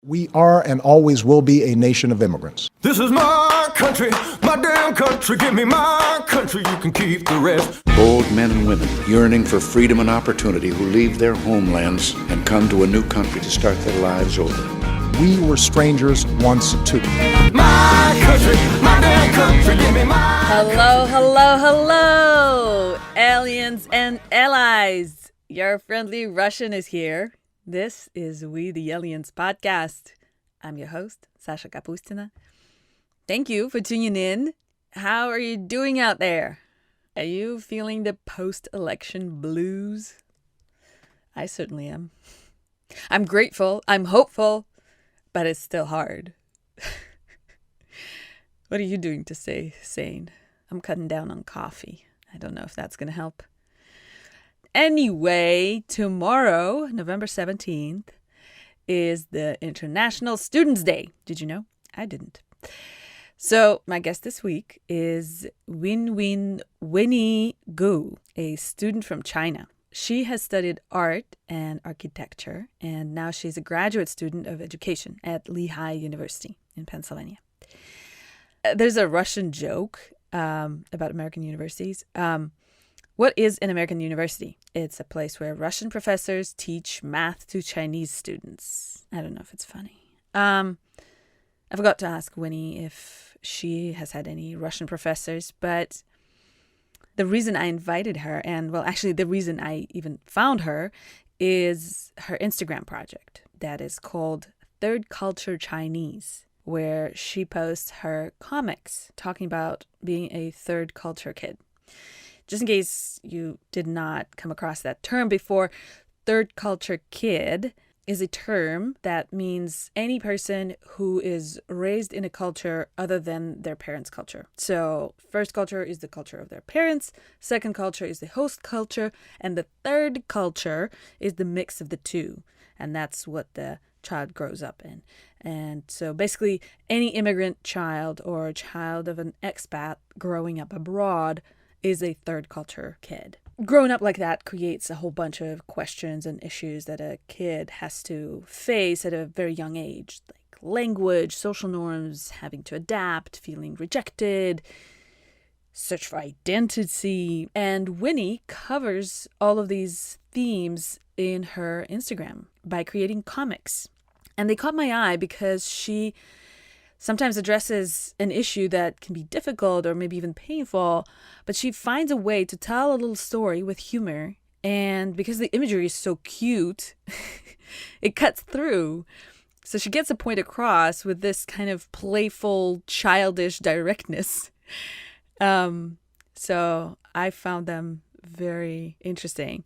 We are and always will be a nation of immigrants. This is my country, my damn country. Give me my country, you can keep the rest. Bold men and women yearning for freedom and opportunity who leave their homelands and come to a new country to start their lives over. We were strangers once too. My country, my damn country. Give me my Hello, hello, hello, aliens and allies. Your friendly Russian is here. This is We the Aliens podcast. I'm your host, Sasha Kapustina. Thank you for tuning in. How are you doing out there? Are you feeling the post-election blues? I certainly am. I'm grateful, I'm hopeful, but it's still hard. What are you doing to stay sane? I'm cutting down on coffee. I don't know if that's going to help. Anyway, tomorrow, November 17th, is the International Students' Day. Did you know? I didn't. So my guest this week is Winnie Gu, a student from China. She has studied art and architecture, and now she's a graduate student of education at Lehigh University in Pennsylvania. There's a Russian joke about American universities. What is an American university? It's a place where Russian professors teach math to Chinese students. I don't know if it's funny. I forgot to ask Winnie if she has had any Russian professors, but the reason I invited her, and well, actually the reason I even found her, is her Instagram project that is called Third Culture Chinese, where she posts her comics talking about being a third culture kid. Just in case you did not come across that term before, third culture kid is a term that means any person who is raised in a culture other than their parents' culture. So first culture is the culture of their parents, second culture is the host culture, and the third culture is the mix of the two. And that's what the child grows up in. And so basically any immigrant child or a child of an expat growing up abroad is a third culture kid. Growing up like that creates a whole bunch of questions and issues that a kid has to face at a very young age, like language, social norms, having to adapt, feeling rejected, search for identity. And Winnie covers all of these themes in her Instagram by creating comics. And they caught my eye because she sometimes addresses an issue that can be difficult or maybe even painful, but she finds a way to tell a little story with humor. And because the imagery is so cute, it cuts through. So she gets a point across with this kind of playful, childish directness. So I found them very interesting.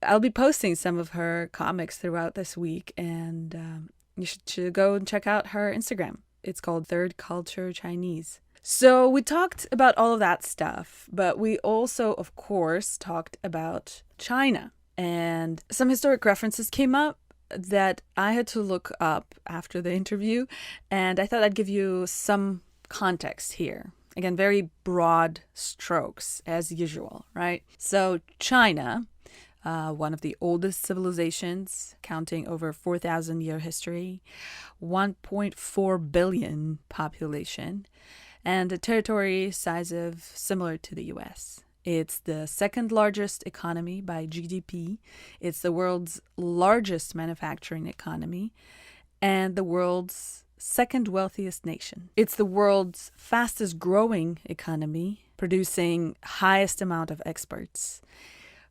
I'll be posting some of her comics throughout this week, and you should go and check out her Instagram. It's called Third Culture Chinese. So we talked about all of that stuff, but we also, of course, talked about China. And some historic references came up that I had to look up after the interview, and I thought I'd give you some context here. Again, very broad strokes, as usual, right? So China, one of the oldest civilizations, counting over 4,000-year history, 1.4 billion population, and a territory size of similar to the U.S. It's the second largest economy by GDP. It's the world's largest manufacturing economy and the world's second wealthiest nation. It's the world's fastest growing economy, producing highest amount of exports,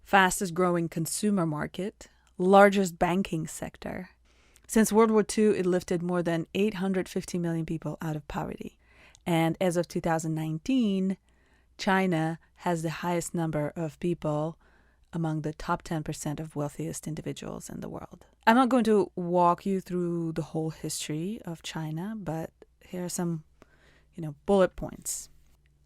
fastest growing consumer market, largest banking sector. Since World War II, it lifted more than 850 million people out of poverty. And as of 2019, China has the highest number of people among the top 10% of wealthiest individuals in the world. I'm not going to walk you through the whole history of China, but here are some, bullet points.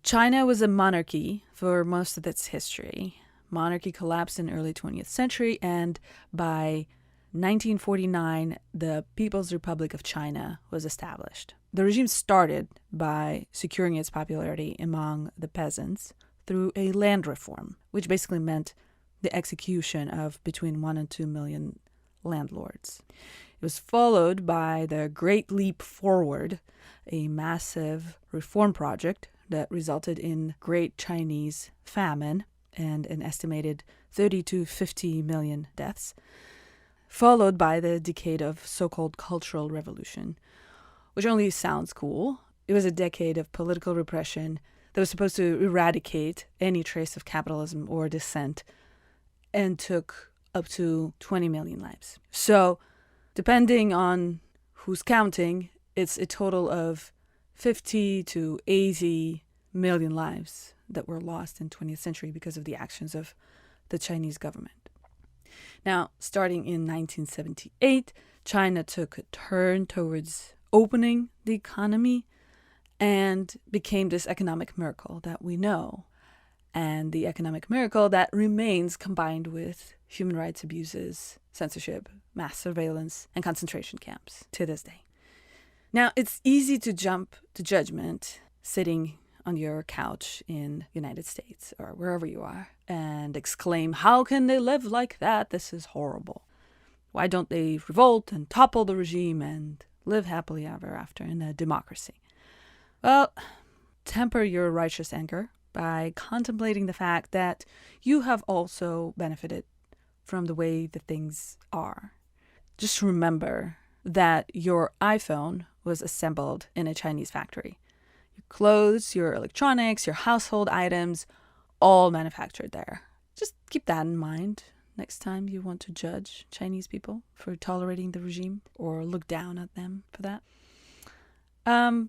China was a monarchy for most of its history. Monarchy collapsed in early 20th century, and by 1949, the People's Republic of China was established. The regime started by securing its popularity among the peasants through a land reform, which basically meant the execution of between 1 and 2 million landlords. It was followed by the Great Leap Forward, a massive reform project that resulted in Great Chinese Famine and an estimated 30 to 50 million deaths, followed by the decade of so-called Cultural Revolution, which only sounds cool. It was a decade of political repression that was supposed to eradicate any trace of capitalism or dissent and took up to 20 million lives. So, depending on who's counting, it's a total of 50 to 80 million lives that were lost in the 20th century because of the actions of the Chinese government. Now, starting in 1978, China took a turn towards opening the economy and became this economic miracle that we know. And the economic miracle that remains combined with human rights abuses, censorship, mass surveillance, and concentration camps to this day. Now, it's easy to jump to judgment sitting on your couch in the United States or wherever you are and exclaim, how can they live like that? This is horrible. Why don't they revolt and topple the regime and live happily ever after in a democracy? Well, temper your righteous anger by contemplating the fact that you have also benefited from the way that things are. Just remember that your iPhone was assembled in a Chinese factory. Your clothes, your electronics, your household items, all manufactured there. Just keep that in mind next time you want to judge Chinese people for tolerating the regime or look down at them for that.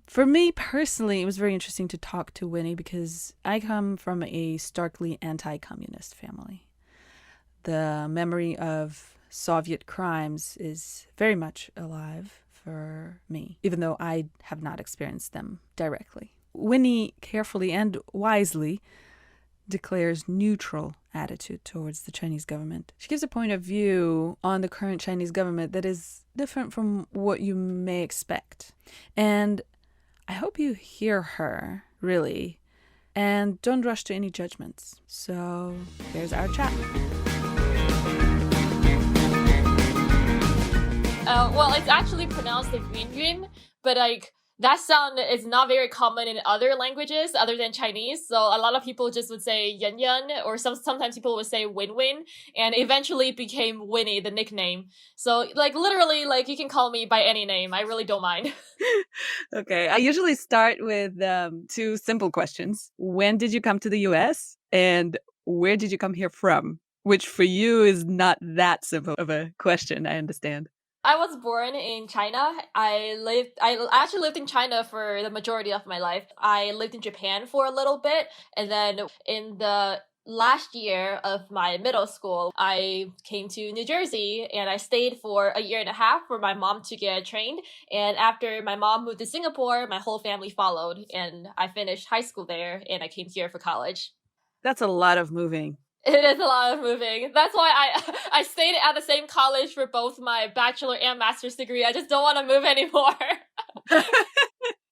For me personally, it was very interesting to talk to Winnie because I come from a starkly anti-communist family. The memory of Soviet crimes is very much alive for me, even though I have not experienced them directly. Winnie carefully and wisely declares neutral attitude towards the Chinese government. She gives a point of view on the current Chinese government that is different from what you may expect. And I hope you hear her, really, and don't rush to any judgments. So here's our chat. Well, it's actually pronounced like Winnie, but like that sound is not very common in other languages other than Chinese. So a lot of people just would say Yan Yan, or sometimes people would say Win Win, and eventually it became Winnie, the nickname. So like literally, like you can call me by any name. I really don't mind. Okay, I usually start with two simple questions. When did you come to the US? And where did you come here from? Which for you is not that simple of a question, I understand. I was born in China. I actually lived in China for the majority of my life. I lived in Japan for a little bit, and then in the last year of my middle school, I came to New Jersey and I stayed for a year and a half for my mom to get trained. And after my mom moved to Singapore, my whole family followed, and I finished high school there and I came here for college. That's a lot of moving. It is a lot of moving. That's why I stayed at the same college for both my bachelor and master's degree. I just don't want to move anymore.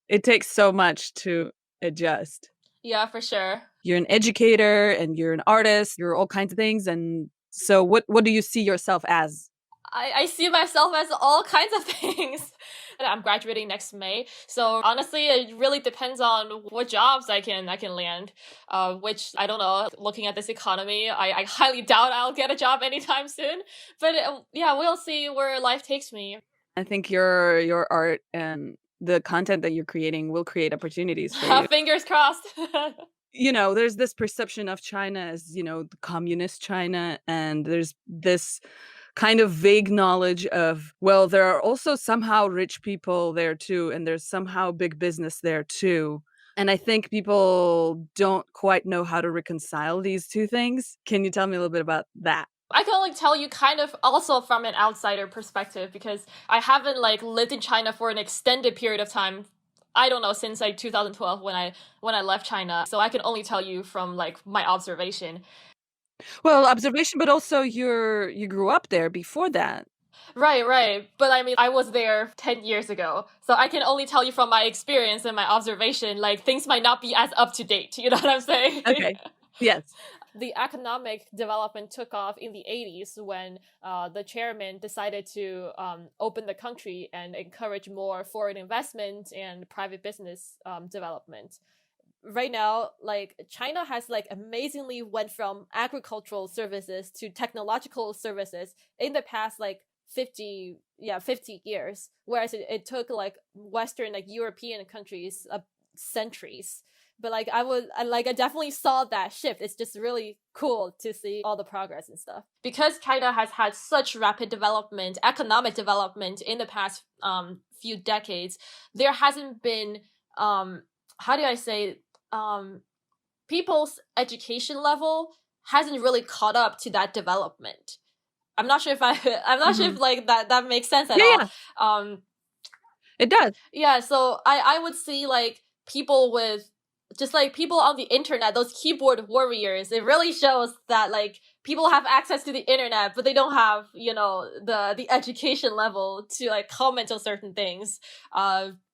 It takes so much to adjust. Yeah, for sure. You're an educator and you're an artist. You're all kinds of things. And so what do you see yourself as? I see myself as all kinds of things. I'm graduating next May. So honestly, it really depends on what jobs I can land, which I don't know. Looking at this economy, I highly doubt I'll get a job anytime soon. But yeah, we'll see where life takes me. I think your art and the content that you're creating will create opportunities for you. Fingers crossed. You know, there's this perception of China as, you know, the communist China, and there's this kind of vague knowledge of, well, there are also somehow rich people there too, and there's somehow big business there too. And I think people don't quite know how to reconcile these two things. Can you tell me a little bit about that? I can only tell you kind of also from an outsider perspective, because I haven't like lived in China for an extended period of time. I don't know, since like 2012 when I left China. So I can only tell you from like my observation. Well, observation, but also you grew up there before that. Right. But I mean, I was there 10 years ago. So I can only tell you from my experience and my observation, like things might not be as up to date. You know what I'm saying? Okay. Yes. the economic development took off in the 80s when the chairman decided to open the country and encourage more foreign investment and private business development. Right now, like China has like amazingly went from agricultural services to technological services in the past like 50 years, whereas it took like Western, like European countries centuries. But like I definitely saw that shift. It's just really cool to see all the progress and stuff, because China has had such rapid development, economic development in the past few decades. There hasn't been how do I say, people's education level hasn't really caught up to that development. I'm not sure if I'm not sure if like that makes sense at all. It does. Yeah, so I would see like people with just like people on the internet, those keyboard warriors. It really shows that like people have access to the internet, but they don't have, you know, the education level to like comment on certain things.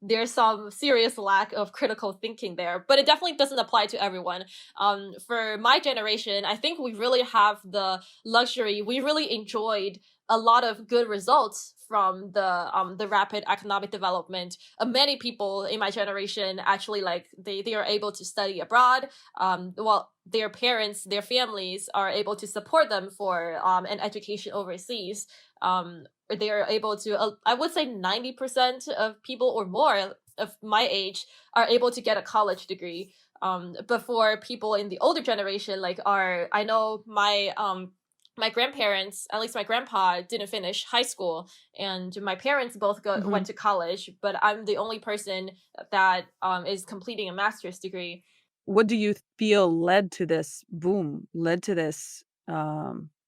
There's some serious lack of critical thinking there, but it definitely doesn't apply to everyone. For my generation, I think we really have the luxury. We really enjoyed a lot of good results from the rapid economic development. Many people in my generation actually like they are able to study abroad. Well, their parents, their families are able to support them for an education overseas. They are able to, I would say 90% of people or more of my age are able to get a college degree. But for people in the older generation, like I know my grandparents, at least my grandpa, didn't finish high school, and my parents both went to college, but I'm the only person that is completing a master's degree. What do you feel led to this boom, led to this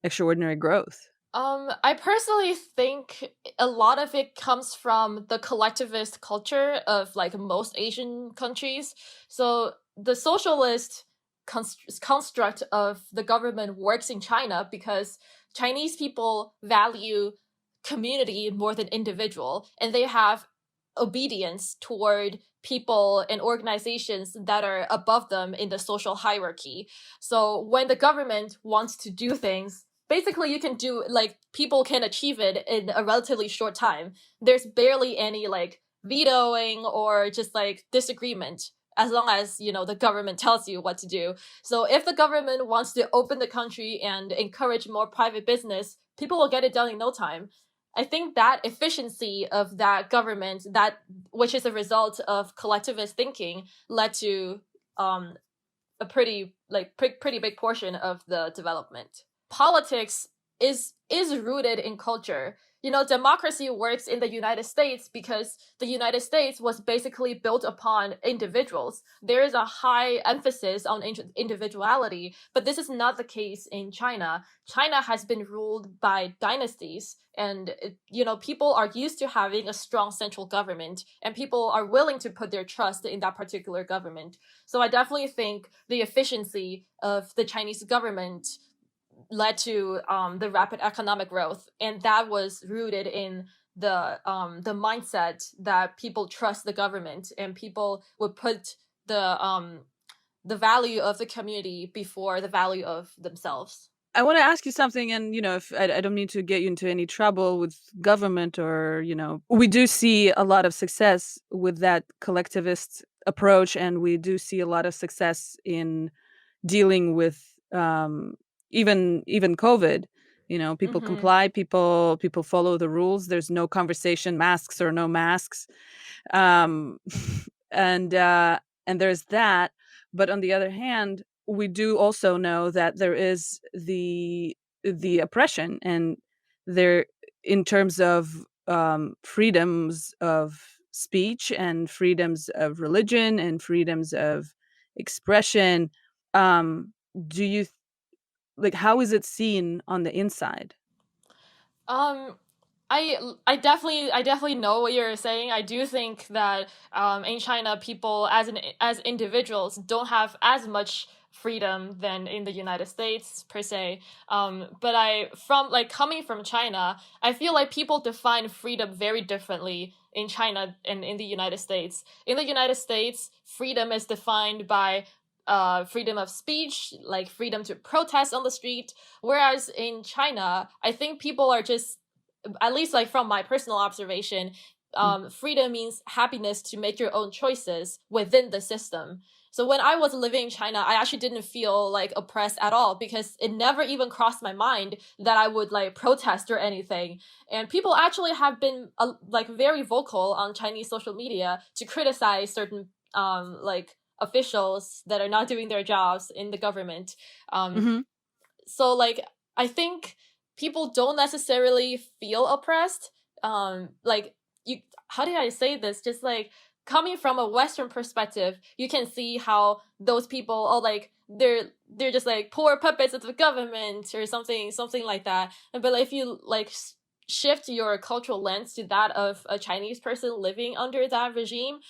extraordinary growth? I personally think a lot of it comes from the collectivist culture of like most Asian countries. So the socialist construct of the government works in China because Chinese people value community more than individual, and they have obedience toward people and organizations that are above them in the social hierarchy. So when the government wants to do things, basically you can do like people can achieve it in a relatively short time. There's barely any like vetoing or just like disagreement, as long as, you know, the government tells you what to do. So if the government wants to open the country and encourage more private business, people will get it done in no time. I think that efficiency of that government, that which is a result of collectivist thinking, led to a pretty big portion of the development. Politics is rooted in culture. You know, democracy works in the United States because the United States was basically built upon individuals. There is a high emphasis on individuality, but this is not the case in China. China has been ruled by dynasties, and, you know, people are used to having a strong central government, and people are willing to put their trust in that particular government. So I definitely think the efficiency of the Chinese government led to the rapid economic growth, and that was rooted in the mindset that people trust the government, and people would put the value of the community before the value of themselves. I want to ask you something, and you know, if I don't need to get you into any trouble with government, or you know, we do see a lot of success with that collectivist approach, and we do see a lot of success in dealing with even COVID. You know, people comply, people follow the rules. There's no conversation, masks or no masks, and there's that. But on the other hand, we do also know that there is the oppression, and there, in terms of freedoms of speech and freedoms of religion and freedoms of expression. Do you like, how is it seen on the inside? I definitely know what you're saying. I do think that in China, people as individuals don't have as much freedom than in the United States per se. But from like coming from China, I feel like people define freedom very differently in China and in the United States. In the United States, freedom is defined by freedom of speech, like freedom to protest on the street. Whereas in China, I think people are just, at least like from my personal observation, freedom means happiness to make your own choices within the system. So when I was living in China, I actually didn't feel like oppressed at all, because it never even crossed my mind that I would like protest or anything. And people actually have been like very vocal on Chinese social media to criticize certain like officials that are not doing their jobs in the government. Mm-hmm. So like I think people don't necessarily feel oppressed. Like you, how did I say this? Just like coming from a Western perspective, you can see how those people are like they're just like poor puppets of the government or something like that. But like, if you like shift your cultural lens to that of a Chinese person living under that regime,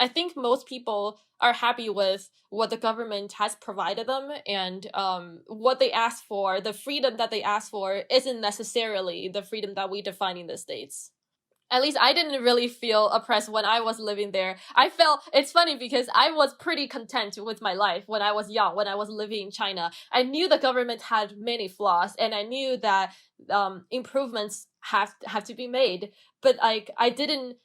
I think most people are happy with what the government has provided them, and what they ask for, the freedom that they ask for, isn't necessarily the freedom that we define in the States. At least I didn't really feel oppressed when I was living there. I felt, it's funny because I was pretty content with my life when I was young, when I was living in China. I knew the government had many flaws, and I knew that improvements have to be made. But like I didn't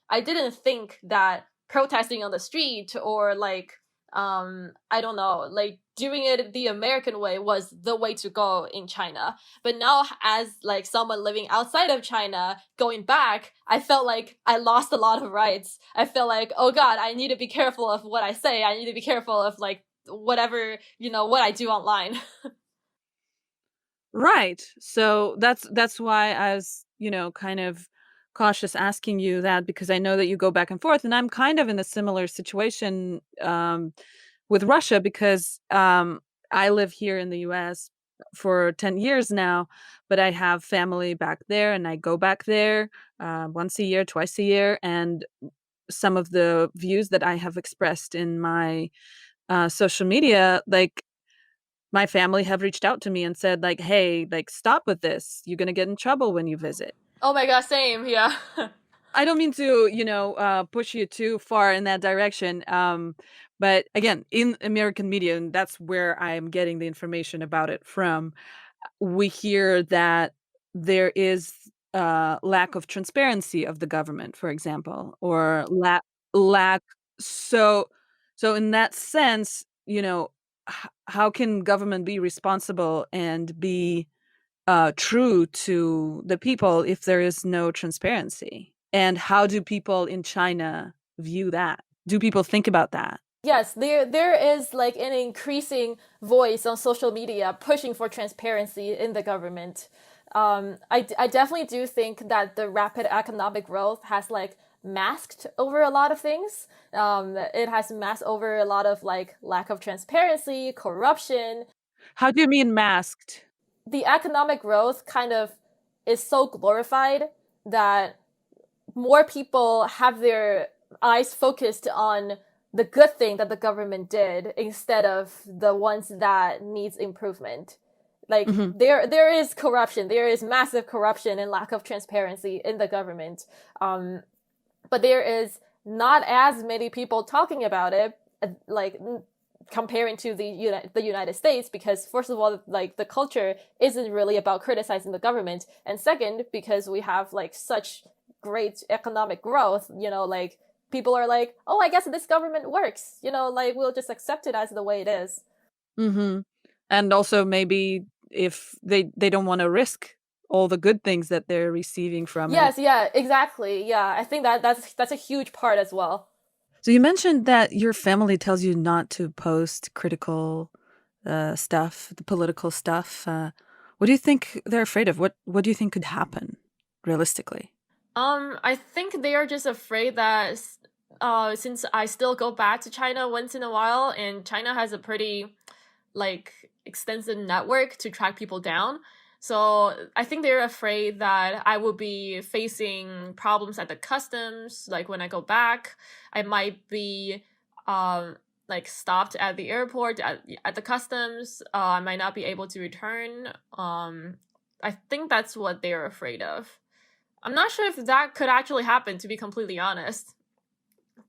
think that protesting on the street or like I don't know, like doing it the American way was the way to go in China. But now, as like someone living outside of China, going back, I felt like I lost a lot of rights. I felt like, oh God, I need to be careful of what I say. I need to be careful of like whatever, what I do online. Right. So that's why I was, kind of cautious asking you that, because I know that you go back and forth, and I'm kind of in a similar situation with Russia, because I live here in the US for 10 years now, but I have family back there, and I go back there once a year, twice a year, and some of the views that I have expressed in my social media, like my family have reached out to me and said like, hey, like stop with this. You're going to get in trouble when you visit. Oh my God, same, yeah. I don't mean to, push you too far in that direction. But again, in American media, and that's where I'm getting the information about it from, we hear that there is lack of transparency of the government, for example, or lack. So, so in that sense, how can government be responsible and be true to the people if there is no transparency? And how do people in China view that? Do people think about that? Yes, there is like an increasing voice on social media pushing for transparency in the government. I definitely do think that the rapid economic growth has like masked over a lot of things. It has masked over a lot of like lack of transparency, corruption. How do you mean masked? The economic growth kind of is so glorified that more people have their eyes focused on the good thing that the government did instead of the ones that needs improvement. Like there is corruption, there is massive corruption and lack of transparency in the government, but there is not as many people talking about it, like comparing to the United States, because first of all, like the culture isn't really about criticizing the government, and second, because we have like such great economic growth, like people are like, oh, I guess this government works, like we'll just accept it as the way it is. Mm-hmm. And also maybe if they don't want to risk all the good things that they're receiving from Yes, it. yeah, exactly. Yeah, I think that's a huge part as well. So you mentioned that your family tells you not to post critical stuff, the political stuff. What do you think they're afraid of? What do you think could happen realistically? I think they are just afraid that since I still go back to China once in a while, and China has a pretty like extensive network to track people down. So I think they're afraid that I will be facing problems at the customs. Like when I go back, I might be like stopped at the airport at the customs. I might not be able to return. I think that's what they're afraid of. I'm not sure if that could actually happen, to be completely honest.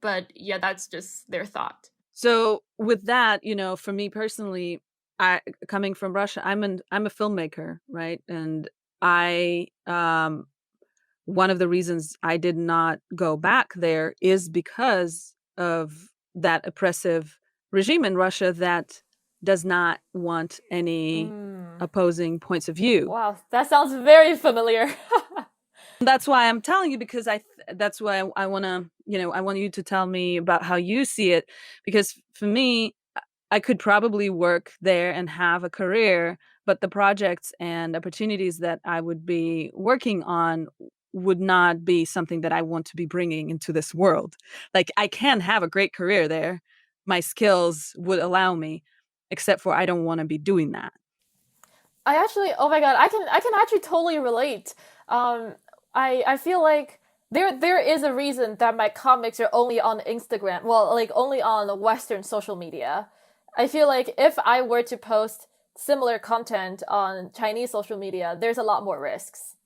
But yeah, that's just their thought. So with that, for me personally, I coming from Russia, I'm a filmmaker, right? And I one of the reasons I did not go back there is because of that oppressive regime in Russia that does not want any Mm. opposing points of view. Wow, that sounds very familiar. That's why I'm telling you, because that's why I want to, I want you to tell me about how you see it, because for me, I could probably work there and have a career, but the projects and opportunities that I would be working on would not be something that I want to be bringing into this world. Like, I can have a great career there. My skills would allow me, except for I don't want to be doing that. I actually, oh my god, I can actually totally relate. Um, I feel like there is a reason that my comics are only on Instagram. Well, like only on Western social media. I feel like if I were to post similar content on Chinese social media, there's a lot more risks.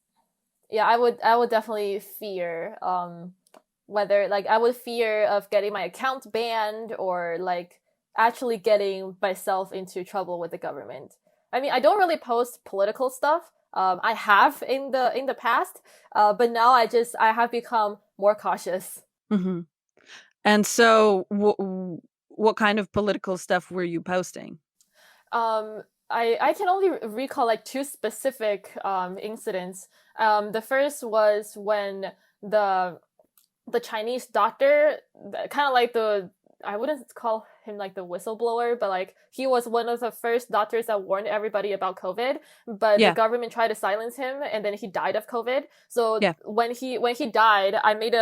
Yeah, I would definitely fear whether like I would fear of getting my account banned or like actually getting myself into trouble with the government. I mean, I don't really post political stuff. I have in the past, but now I have become more cautious. Hmm. And so, what kind of political stuff were you posting? I can only recall like two specific incidents. The first was when the the Chinese doctor, kind of like the, I wouldn't call him like the whistleblower, but like he was one of the first doctors that warned everybody about COVID, but the Yeah, government tried to silence him and then he died of COVID. So yeah. when he died, I made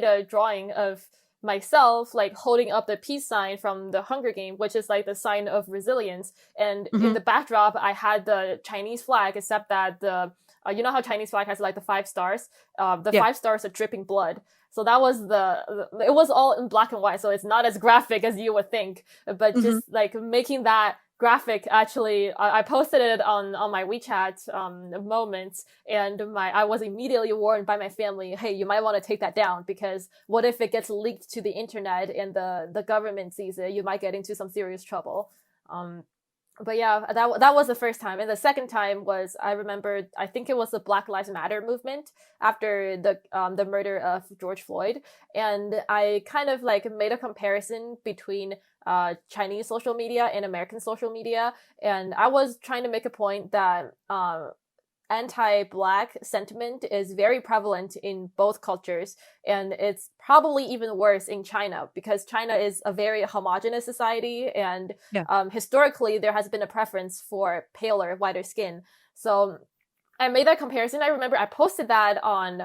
a drawing of myself like holding up the peace sign from the Hunger Game, which is like the sign of resilience. And in Hmm. the backdrop, I had the Chinese flag, except that the you know how Chinese flag has like the five stars? The Yeah. five stars are dripping blood. So that was it was all in black and white, so it's not as graphic as you would think. But Hmm. just like making that graphic, actually, I posted it on my WeChat moments, and I was immediately warned by my family, hey, you might want to take that down because what if it gets leaked to the internet and the government sees it? You might get into some serious trouble. Um, but yeah, that was the first time, and the second time was I remember I think it was the Black Lives Matter movement after the murder of George Floyd, and I kind of like made a comparison between Chinese social media and American social media, and I was trying to make a point that anti-black sentiment is very prevalent in both cultures, and it's probably even worse in China because China is a very homogenous society, and Yeah. historically there has been a preference for paler, whiter skin. So I made that comparison. I remember I posted that on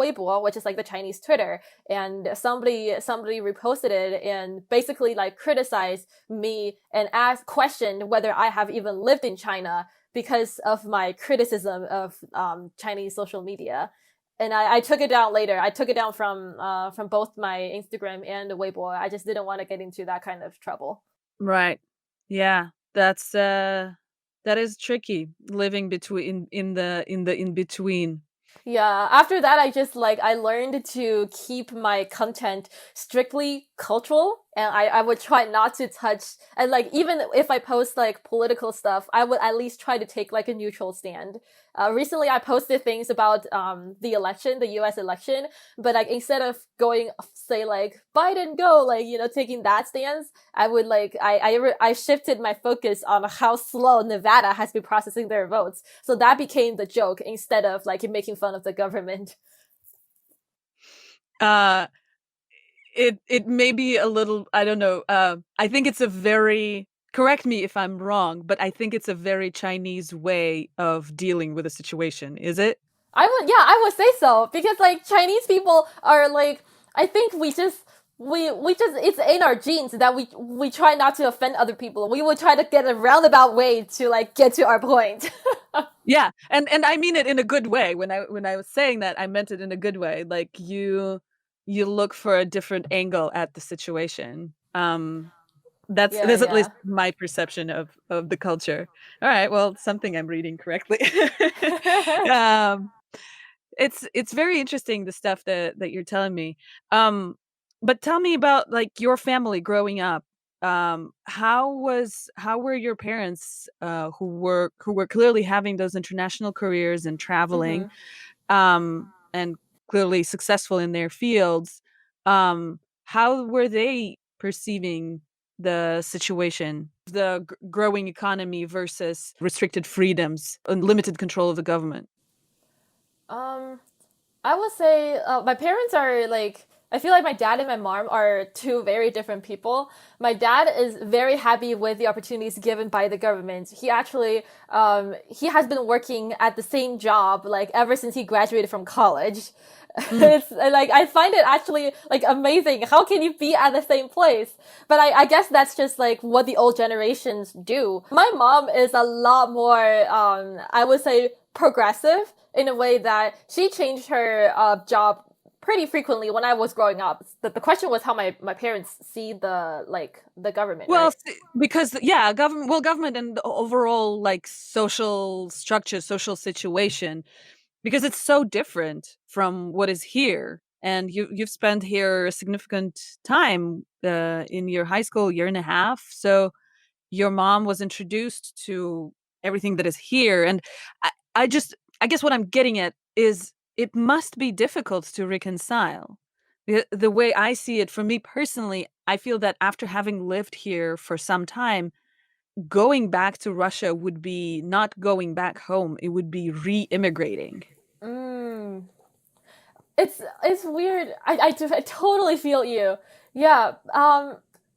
Weibo, which is like the Chinese Twitter, and somebody reposted it and basically like criticized me and asked questioned whether I have even lived in China because of my criticism of Chinese social media. And I took it down later. I took it down from both my Instagram and Weibo. I just didn't want to get into that kind of trouble. Right. Yeah. That is tricky, living between in the in between. Yeah, after that, I just like, I learned to keep my content strictly cultural, and I would try not to touch, and like, even if I post like political stuff, I would at least try to take like a neutral stand. Recently, I posted things about the election, the US election, but like instead of going, say like, Biden go, like, you know, taking that stance, I would like, I shifted my focus on how slow Nevada has been processing their votes. So that became the joke instead of like making fun of the government. Uh it may be a little, I don't know. I think it's a very, correct me if I'm wrong, but I think it's a very Chinese way of dealing with a situation. Is it? I would say so because like Chinese people are like, I think we just, it's in our genes that we try not to offend other people. We would try to get a roundabout way to like get to our point. Yeah. And I mean it in a good way. When I was saying that, I meant it in a good way. Like, you look for a different angle at the situation. Yeah, That's at least yeah. my perception of the culture. All right, well, something I'm reading correctly. um, it's very interesting, the stuff that you're telling me. Um, but tell me about like your family growing up. how were your parents, who were clearly having those international careers and traveling, Mm-hmm. and clearly successful in their fields? How were they perceiving the situation, the growing economy versus restricted freedoms and limited control of the government? Um, I would say my parents are like, I feel like my dad and my mom are two very different people. My dad is very happy with the opportunities given by the government. He actually he has been working at the same job like ever since he graduated from college. Mm. It's like I find it actually like amazing. How can you be at the same place? But I guess that's just like what the old generations do. My mom is a lot more I would say progressive in a way that she changed her job pretty frequently when I was growing up. The question was how my parents see the government, Well, right? because yeah, government and the overall like social structure, social situation, because it's so different from what is here. And you've spent here a significant time in your high school year and a half. So your mom was introduced to everything that is here. And I just, I guess what I'm getting at is it must be difficult to reconcile. The way I see it, for me personally, I feel that after having lived here for some time, going back to Russia would be not going back home, it would be re-immigrating. Mm. It's weird. I totally feel you. Yeah.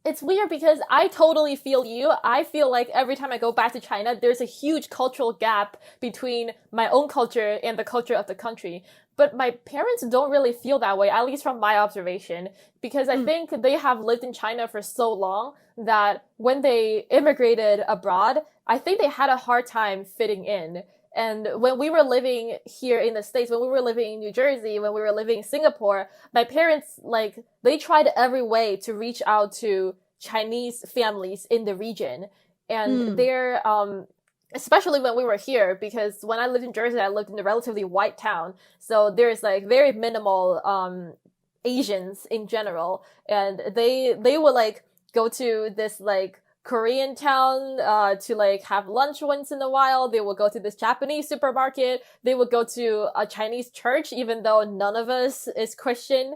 It's weird because I totally feel you. I feel like every time I go back to China, there's a huge cultural gap between my own culture and the culture of the country. But my parents don't really feel that way, at least from my observation, because I Mm. think they have lived in China for so long that when they immigrated abroad, I think they had a hard time fitting in. And when we were living here in the States, when we were living in New Jersey, when we were living in Singapore, my parents, like, they tried every way to reach out to Chinese families in the region. And Mm. they're, especially when we were here, because when I lived in Jersey, I lived in a relatively white town. So there's like very minimal, Asians in general. And they would like go to this like Korean town to like have lunch once in a while. They would go to this Japanese supermarket. They would go to a Chinese church, even though none of us is Christian.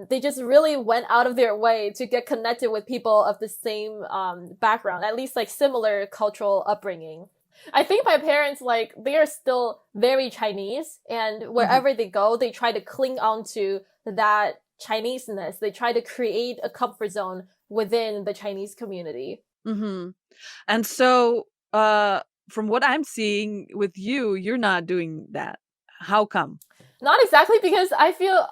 They just really went out of their way to get connected with people of the same background, at least like similar cultural upbringing. I think my parents, like, they are still very Chinese, and Mhm. wherever they go, they try to cling on to that Chineseness. They try to create a comfort zone within the Chinese community. Mhm. And so, from what I'm seeing with you, you're not doing that. How come? Not exactly because I feel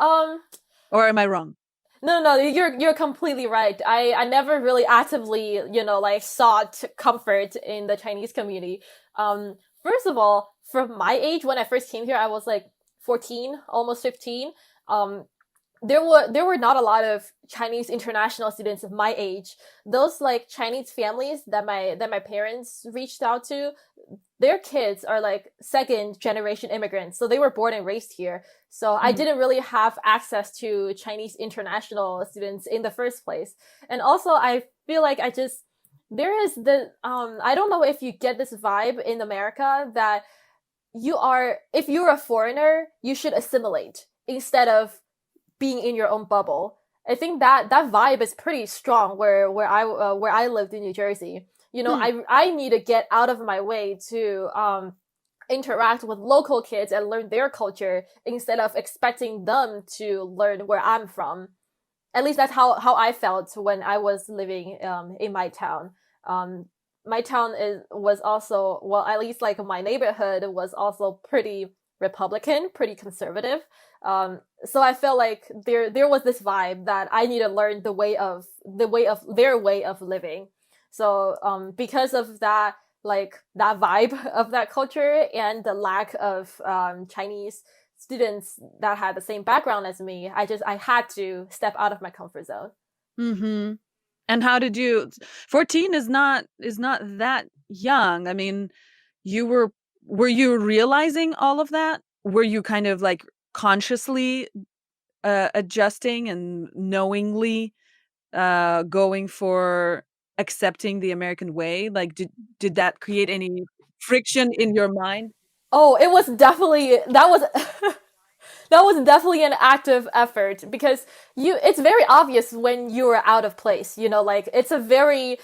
Or am I wrong? no, you're completely right. I never really actively, like sought comfort in the Chinese community. First of all, from my age when I first came here, I was like 14, almost 15. Um there were not a lot of Chinese international students of my age. Those like Chinese families that my parents reached out to, their kids are like second generation immigrants. So they were born and raised here. So I Mhm. didn't really have access to Chinese international students in the first place. And also I feel like there is the I don't know if you get this vibe in America that if you're a foreigner, you should assimilate instead of being in your own bubble. I think that vibe is pretty strong where I lived in New Jersey. Hmm. I need to get out of my way to interact with local kids and learn their culture instead of expecting them to learn where I'm from. At least that's how I felt when I was living in my town. Um, my town was also, well, at least like my neighborhood was also pretty Republican, pretty conservative. So I felt like there was this vibe that I need to learn the way of their way of living. So because of that, like that vibe of that culture and the lack of Chinese students that had the same background as me, I had to step out of my comfort zone. Mhm. And how did you 14 is not that young. I mean, you were you realizing all of that? Were you kind of like consciously adjusting and knowingly going for accepting the American way? Like, did that create any friction in your mind? Oh, it was definitely that was that was definitely an active effort because it's very obvious when you're out of place, like it's a very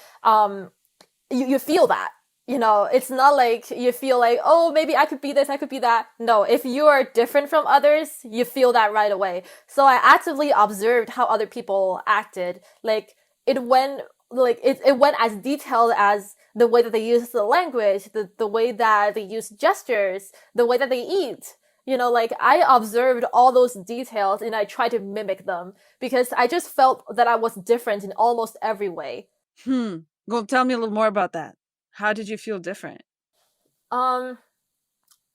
you feel that. It's not like you feel like, oh, maybe I could be this, I could be that. No, if you are different from others, you feel that right away. So I actively observed how other people acted. Like it went it went as detailed as the way that they use the language, the way that they use gestures, the way that they eat. Like I observed all those details and I tried to mimic them because I just felt that I was different in almost every way. Well, tell me a little more about that. How did you feel different? Um,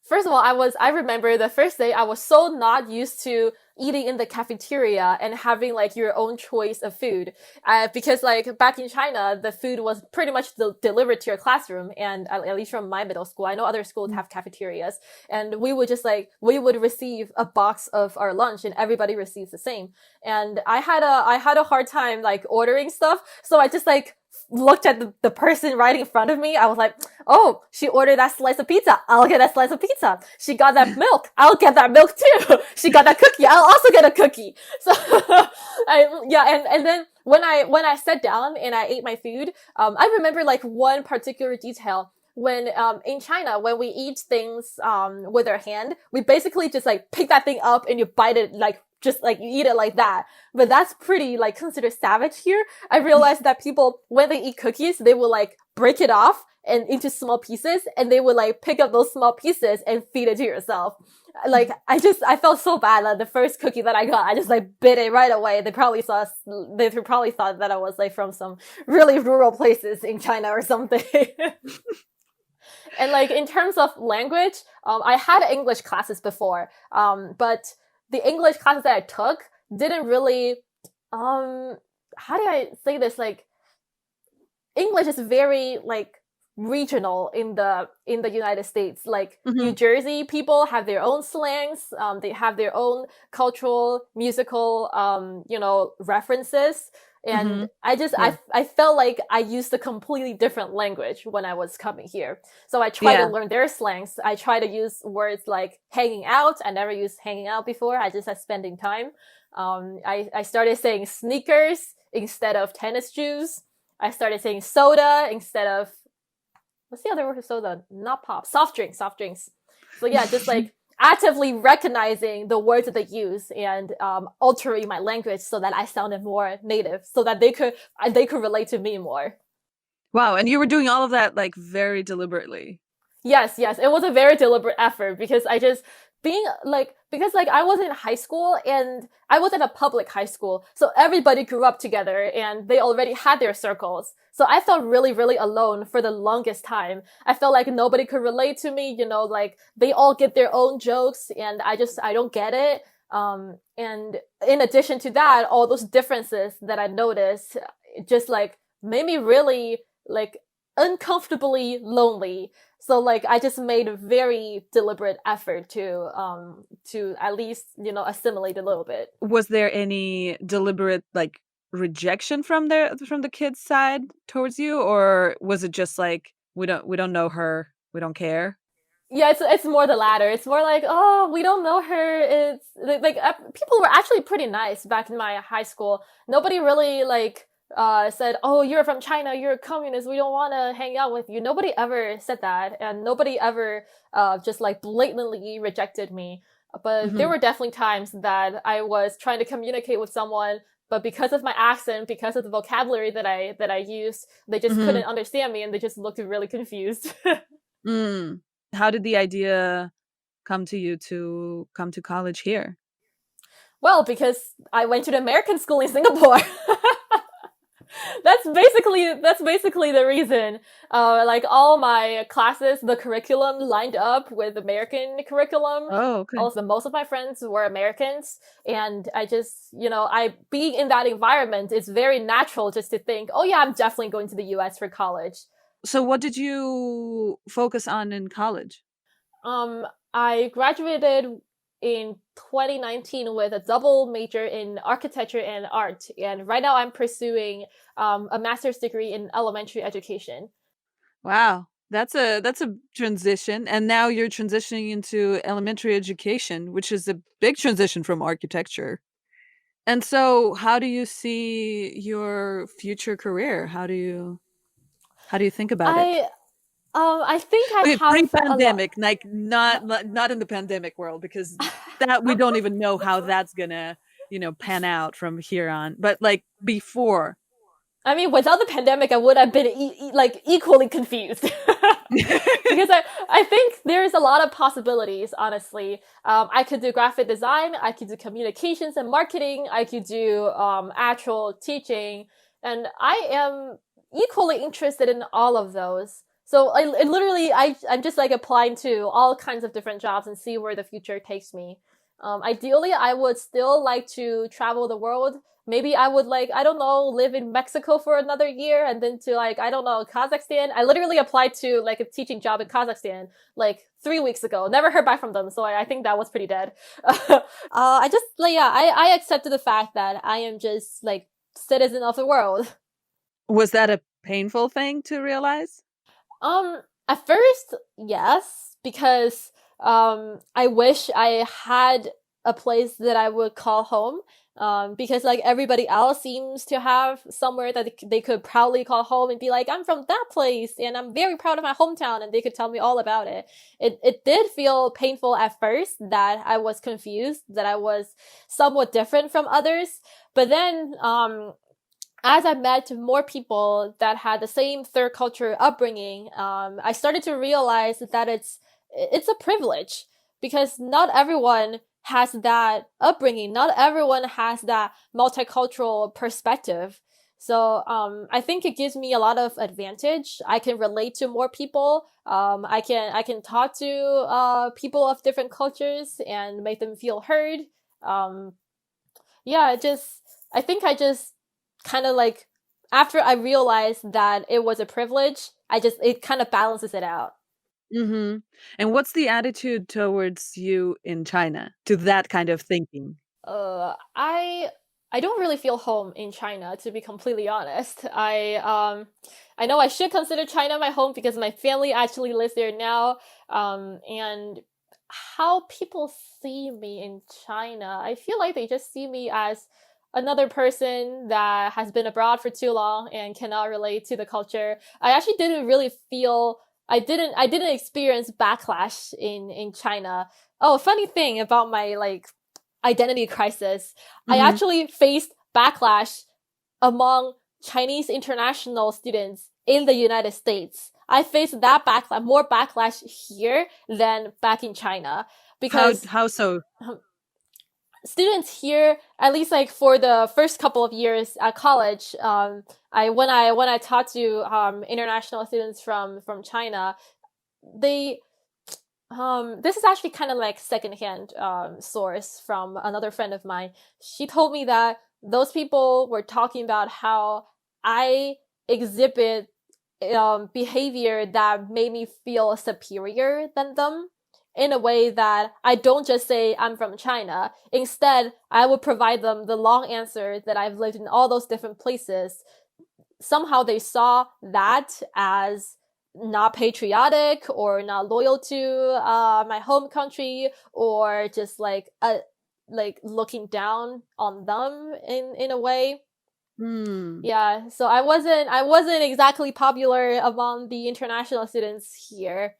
First of all, I remember the first day I was so not used to eating in the cafeteria and having like your own choice of food. Because like back in China, the food was pretty much delivered to your classroom. And at least from my middle school, I know other schools have cafeterias, and we would we would receive a box of our lunch and everybody receives the same. And I had a hard time like ordering stuff. So I just like looked at the person right in front of me. I was like, oh, she ordered that slice of pizza. I'll get that slice of pizza. She got that milk. I'll get that milk too. She got that cookie. I'll also get a cookie. So, and then when I sat down and I ate my food, I remember like one particular detail when, in China, when we eat things, with our hand, we basically just like pick that thing up and you bite it like, just like you eat it like that. But that's pretty like considered savage here. I realized that people, when they eat cookies, they will like break it off and into small pieces and they would like pick up those small pieces and feed it to yourself. Like I felt so bad. Like the first cookie that I got, I just like bit it right away. They probably thought that I was like from some really rural places in China or something. And like in terms of language, I had English classes before, but the English classes that I took didn't really, how do I say this? Like, English is very like regional in the United States. Like New Jersey people have their own slangs. They have their own cultural, musical, references. And I felt like I used a completely different language when I was coming here. So I tried to learn their slangs. I try to use words like hanging out. I never used hanging out before. I just said spending time. I started saying sneakers instead of tennis shoes. I started saying soda instead of, what's the other word for soda? Not pop. Soft drinks. So yeah, just like actively recognizing the words that they use and altering my language so that I sounded more native, so that they could relate to me more. Wow, and you were doing all of that like very deliberately. Yes, it was a very deliberate effort because I just I was in high school and I was at a public high school, so everybody grew up together and they already had their circles. So I felt really, really alone for the longest time. I felt like nobody could relate to me, like they all get their own jokes and I don't get it. And in addition to that, all those differences that I noticed just like made me really like uncomfortably lonely. So like I just made a very deliberate effort to at least, assimilate a little bit. Was there any deliberate like rejection from the kids' side towards you, or was it just like we don't know her, we don't care? Yeah, it's more the latter. It's more like, oh, we don't know her. It's like people were actually pretty nice back in my high school. Nobody really like said, oh, you're from China, you're a communist, we don't want to hang out with you. Nobody ever said that, and nobody ever just like blatantly rejected me. But there were definitely times that I was trying to communicate with someone, but because of my accent, because of the vocabulary that I used, they just couldn't understand me and they just looked really confused. How did the idea come to you to come to college here? Well, because I went to the American school in Singapore. That's basically the reason. Like all my classes, the curriculum lined up with American curriculum. Oh, okay. Also, most of my friends were Americans, and I just, I being in that environment, it's very natural just to think, oh yeah, I'm definitely going to the U.S. for college. So what did you focus on in college? I graduated in 2019 with a double major in architecture and art. And right now I'm pursuing a master's degree in elementary education. Wow. That's a transition. And now you're transitioning into elementary education, which is a big transition from architecture. And so how do you see your future career? How do you think about it? I think I Okay, have a lot. pre-pandemic, like not in the pandemic world, because that we don't even know how that's gonna, pan out from here on. But like before. I mean, without the pandemic, I would have been like equally confused. Because I think there's a lot of possibilities, honestly. I could do graphic design, I could do communications and marketing, I could do actual teaching, and I am equally interested in all of those. So I'm just like applying to all kinds of different jobs and see where the future takes me. Ideally, I would still like to travel the world. Maybe I would like, I don't know, live in Mexico for another year and then to like, I don't know, Kazakhstan. I literally applied to like a teaching job in Kazakhstan like 3 weeks ago. Never heard back from them. So I think that was pretty dead. I just like, yeah, I accepted the fact that I am just like citizen of the world. Was that a painful thing to realize? At first, yes, because I wish I had a place that I would call home. Because like everybody else seems to have somewhere that they could proudly call home and be like, I'm from that place and I'm very proud of my hometown, and they could tell me all about it. It did feel painful at first that I was confused, that I was somewhat different from others. But then, as I met more people that had the same third culture upbringing, I started to realize that it's a privilege, because not everyone has that upbringing. Not everyone has that multicultural perspective. So I think it gives me a lot of advantage. I can relate to more people. I can talk to people of different cultures and make them feel heard. Yeah, I think I just kind of like, after I realized that it was a privilege, it kind of balances it out. Mhm. And what's the attitude towards you in China, to that kind of thinking? I don't really feel home in China, to be completely honest. I know I should consider China my home because my family actually lives there now. And how people see me in China, I feel like they just see me as another person that has been abroad for too long and cannot relate to the culture. I actually didn't really feel I didn't experience backlash in China. Oh, funny thing about my like identity crisis. I Mhm. actually faced backlash among Chinese international students in the United States. I faced that backlash, more backlash here than back in China, because How so? students here, at least like for the first couple of years at college, when I talked to international students from China, they this is actually kind of like secondhand source from another friend of mine. She told me that those people were talking about how I exhibit behavior that made me feel superior than them, in a way that I don't just say I'm from China. Instead, I would provide them the long answer that I've lived in all those different places. Somehow they saw that as not patriotic or not loyal to my home country, or just like looking down on them in a way. Hmm. Yeah, so I wasn't exactly popular among the international students here.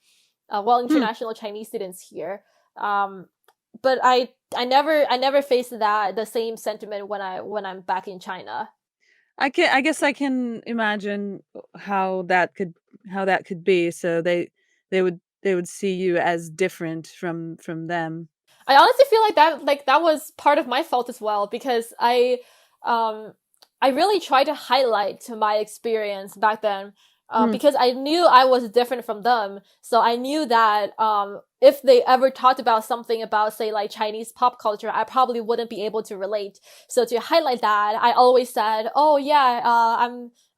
Hmm. International Chinese students here. But I never faced the same sentiment when I'm back in China. I guess I can imagine how that could be. So they would see you as different from them. I honestly feel like that was part of my fault as well, because um I really tried to highlight my experience back then, Hmm. because I knew I was different from them. So I knew that if they ever talked about something about, say, like Chinese pop culture, I probably wouldn't be able to relate. So to highlight that, I always said, "Oh yeah,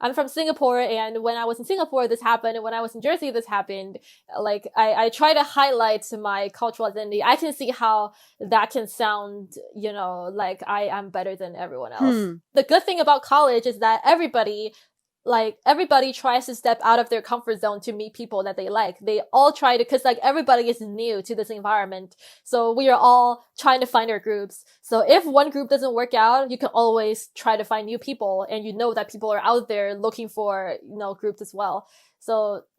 I'm from Singapore, and when I was in Singapore, this happened, and when I was in Jersey, this happened." Like I try to highlight my cultural identity. I can see how that can sound, like I am better than everyone else. The good thing about college is that everybody tries to step out of their comfort zone to meet people that they like. They all try to, because like everybody is new to this environment. So we are all trying to find our groups. So if one group doesn't work out, you can always try to find new people, and that people are out there looking for, groups as well. So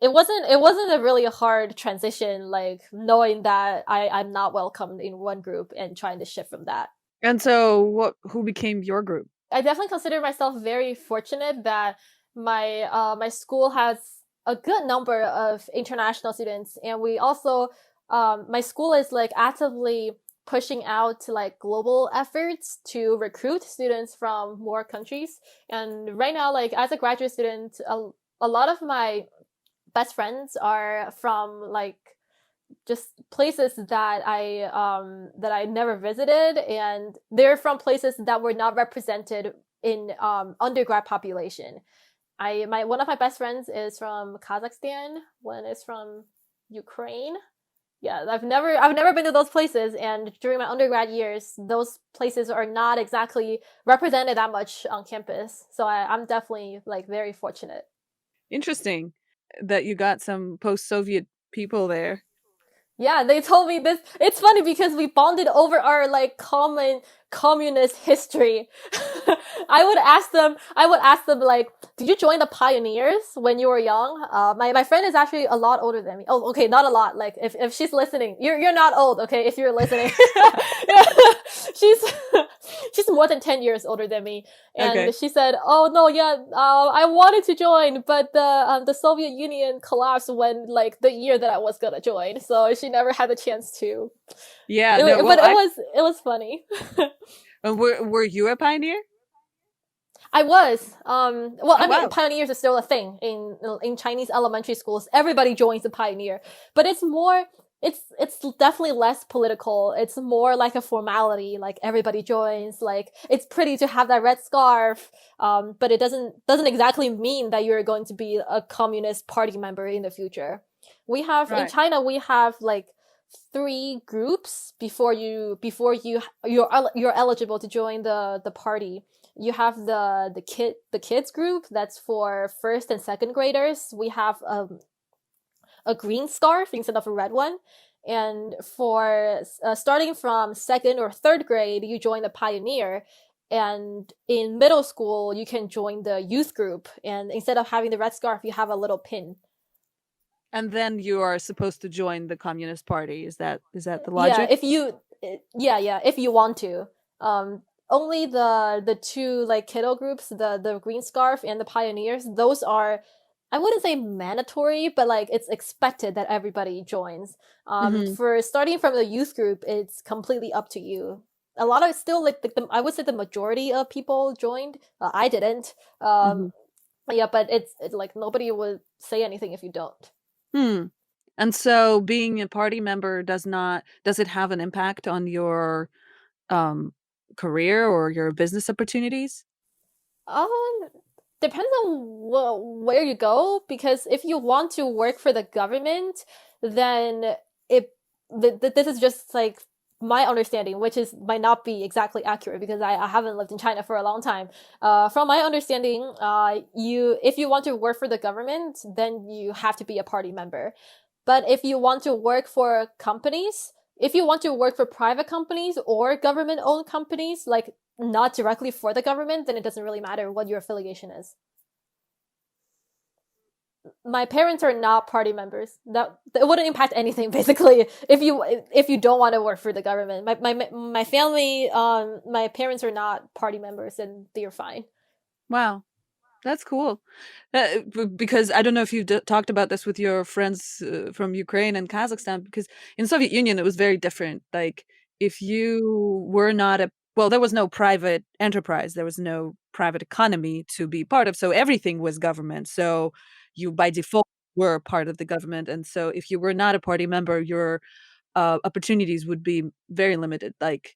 it wasn't a really hard transition, like knowing that I'm not welcomed in one group and trying to shift from that. And so who became your group? I definitely consider myself very fortunate that my school has a good number of international students, and we also my school is like actively pushing out like global efforts to recruit students from more countries. And right now, like as a graduate student, a lot of my best friends are from like just places that I never visited, and they're from places that were not represented in undergrad population. One of my best friends is from Kazakhstan. One is from Ukraine. Yeah, I've never been to those places, and during my undergrad years, those places are not exactly represented that much on campus. So I'm definitely like very fortunate. Interesting that you got some post-Soviet people there. Yeah, they told me this. It's funny because we bonded over our like common communist history. I would ask them like, did you join the pioneers when you were young? My friend is actually a lot older than me. Oh, okay, not a lot. Like if she's listening, you're not old, okay? If you're listening, yeah. she's she's more than 10 years older than me, and Okay. she said, "Oh no, yeah, I wanted to join, but the Soviet Union collapsed when like the year that I was gonna join, so she never had the chance to." Yeah, But it was funny. were you a pioneer? I was. Well, I mean, Wow. pioneers are still a thing in Chinese elementary schools. Everybody joins a pioneer, but it's more. It's definitely less political. It's more like a formality. Like everybody joins. Like it's pretty to have that red scarf. But it doesn't exactly mean that you're going to be a communist party member in the future. We have in Right. China. We have like 3 groups before you're eligible to join the party. You have the kids group, that's for first and second graders. We have a green scarf instead of a red one. And for starting from second or third grade, you join the pioneer. And in middle school, you can join the youth group. And instead of having the red scarf, you have a little pin. And then you are supposed to join the Communist Party. Is that the Yeah, logic? if you want to. Only the 2 like kiddo groups, the green scarf and the pioneers, those are, I wouldn't say mandatory, but like it's expected that everybody joins. Mhm. For starting from the youth group, it's completely up to you. A lot of still like I would say the majority of people joined. I didn't. Mhm. Yeah, but it's like nobody would say anything if you don't. Hmm. And so being a party member does it have an impact on your um career or your business opportunities? Um, Depends on where you go, because if you want to work for the government, then this is just like my understanding, which is might not be exactly accurate because I haven't lived in China for a long time. From my understanding, if you want to work for the government, then you have to be a party member. But if you want to work for companies, if you want to work for private companies or government owned companies, like not directly for the government, then it doesn't really matter what your affiliation is. My parents are not party members. That wouldn't impact anything basically. If you don't want to work for the government, my family, my parents are not party members, and they're fine. Wow. That's cool. Because I don't know if you've talked about this with your friends from Ukraine and Kazakhstan, because in Soviet Union it was very different. Like if you were not there was no private enterprise, there was no private economy to be part of, so everything was government. So you by default were part of the government, and so if you were not a party member, your opportunities would be very limited. Like,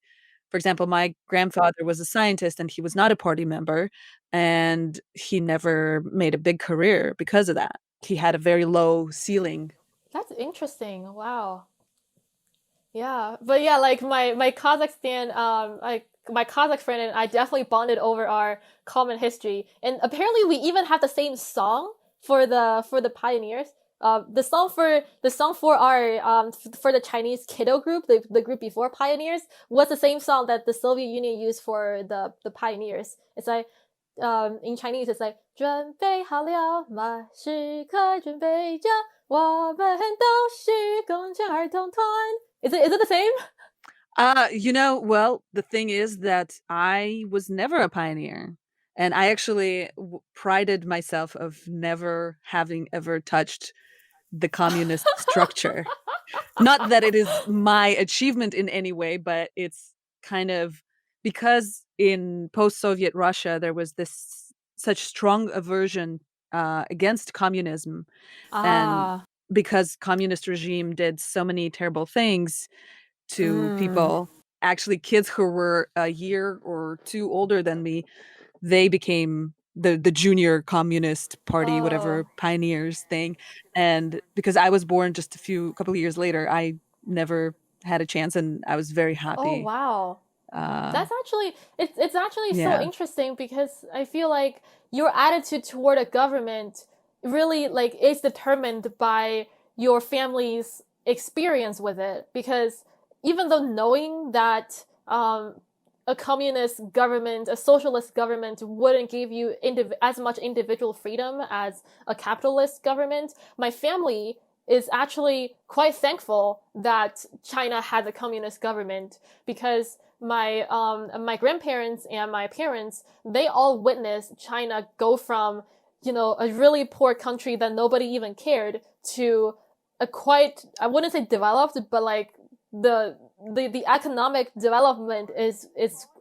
for example, my grandfather was a scientist and he was not a party member, and he never made a big career because of that. He had a very low ceiling. That's interesting. Wow. Yeah, but yeah, like my Kazakhstan, like my Kazakh friend and I definitely bonded over our common history, and apparently we even have the same song for the pioneers. The song for our for the Chinese kiddo group, the group before pioneers, was the same song that the Soviet Union used for the pioneers. It's like in Chinese, it's like 准备好了吗？时刻准备着，我们都是共产儿童团。Is it the same? Well, the thing is that I was never a pioneer. And I actually prided myself of never having ever touched the communist structure. Not that it is my achievement in any way, but it's kind of because in post-Soviet Russia there was this such strong aversion against communism, and Ah, because communist regime did so many terrible things to mm, people. Actually, kids who were a year or two older than me, they became the junior communist party, oh, whatever pioneers thing. And because I was born just couple of years later, I never had a chance, and I was very oh happy. wow. Uh, That's actually it's actually so yeah. interesting because I feel like your attitude toward a government really like is determined by your family's experience with it. Because even though knowing that a communist government, a socialist government wouldn't give you as much individual freedom as a capitalist government, my family is actually quite thankful that China had a communist government because my grandparents and my parents, they all witnessed China go from, you know, a really poor country that nobody even cared to a quite, I wouldn't say developed, but like the economic development is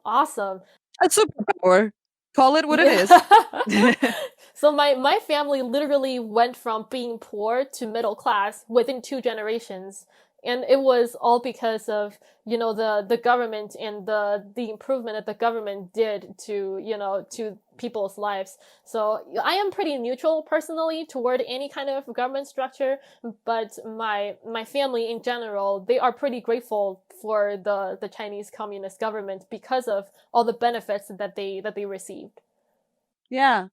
awesome. A superpower. Call it what it Yeah. is. So my family literally went from being poor to middle class within 2 generations. And it was all because of, you know, the government and the improvement that the government did to, you know, to people's lives. So I am pretty neutral personally toward any kind of government structure, but my family in general, they are pretty grateful for the Chinese Communist government because of all the benefits that they received. Yeah,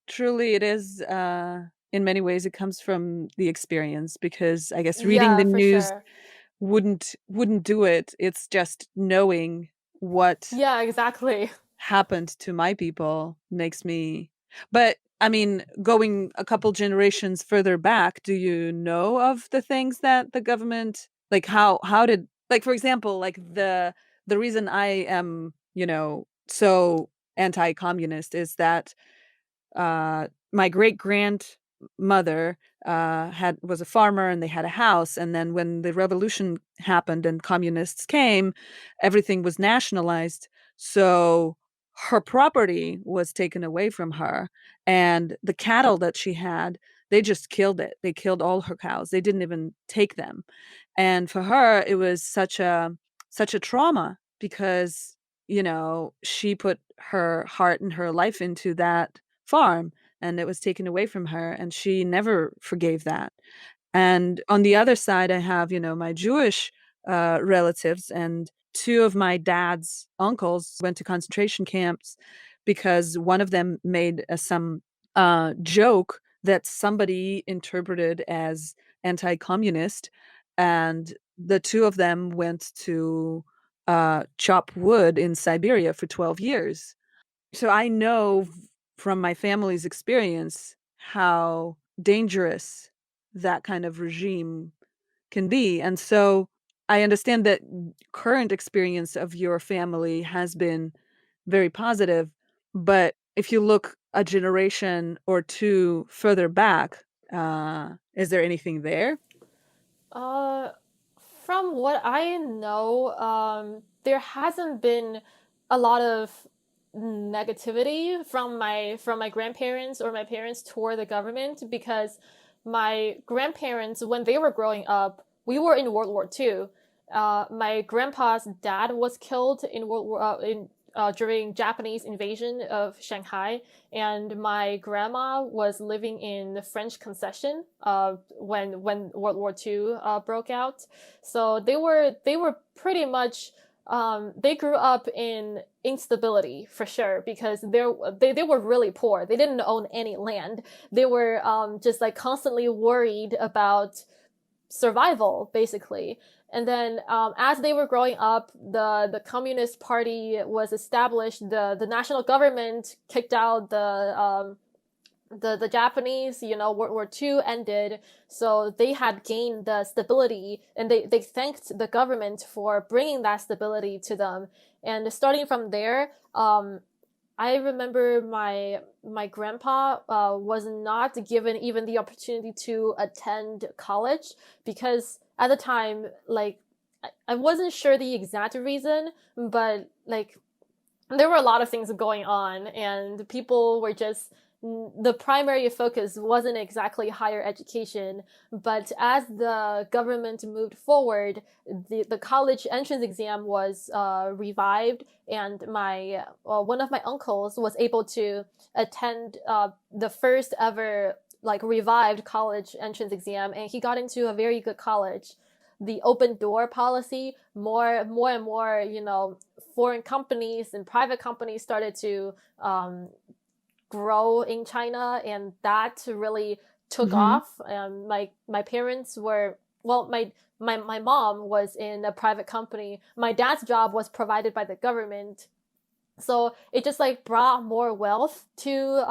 truly it is. In many ways, it comes from the experience, because I guess reading Yeah, the for news sure. wouldn't do it. It's just knowing what Yeah, exactly. happened to my people makes me. But I mean, going a couple generations further back, do you know of the things that the government, like how did, like, for example, like the reason I am, so anti-communist is that my great grandmother had was a farmer, and they had a house, and then when the revolution happened and communists came, everything was nationalized. So her property was taken away from her, and the cattle that she had, they just killed it. They killed all her cows. They didn't even take them. And for her it was such a trauma, because she put her heart and her life into that farm, and it was taken away from her, and she never forgave that. And on the other side, I have, my Jewish relatives, and two of my dad's uncles went to concentration camps because one of them made some joke that somebody interpreted as anti-communist, and the two of them went to chop wood in Siberia for 12 years. So I know from my family's experience how dangerous that kind of regime can be. And so I understand that current experience of your family has been very positive, but if you look a generation or two further back, is there anything there? Uh, from what I know, there hasn't been a lot of negativity from my grandparents or my parents toward the government because my grandparents, when they were growing up, we were in World War II. My grandpa's dad was killed in World War in during Japanese invasion of Shanghai, and my grandma was living in the French concession when World War II broke out. So they were pretty much they grew up in instability for sure because they were really poor. They didn't own any land. They were just like constantly worried about survival, basically. And then as they were growing up, the Communist Party was established. The national government kicked out the Japanese. World War II ended, so they had gained the stability, and they thanked the government for bringing that stability to them. And starting from there, I remember my grandpa was not given even the opportunity to attend college because at the time, like, I wasn't sure the exact reason, but like there were a lot of things going on, and people were just the primary focus wasn't exactly higher education. But as the government moved forward, the college entrance exam was revived, and my one of my uncles was able to attend the first ever like revived college entrance exam, and he got into a very good college. The open door policy, more and more, foreign companies and private companies started to grow in China, and that really took off. My parents were my mom was in a private company. My dad's job was provided by the government, so it just like brought more wealth to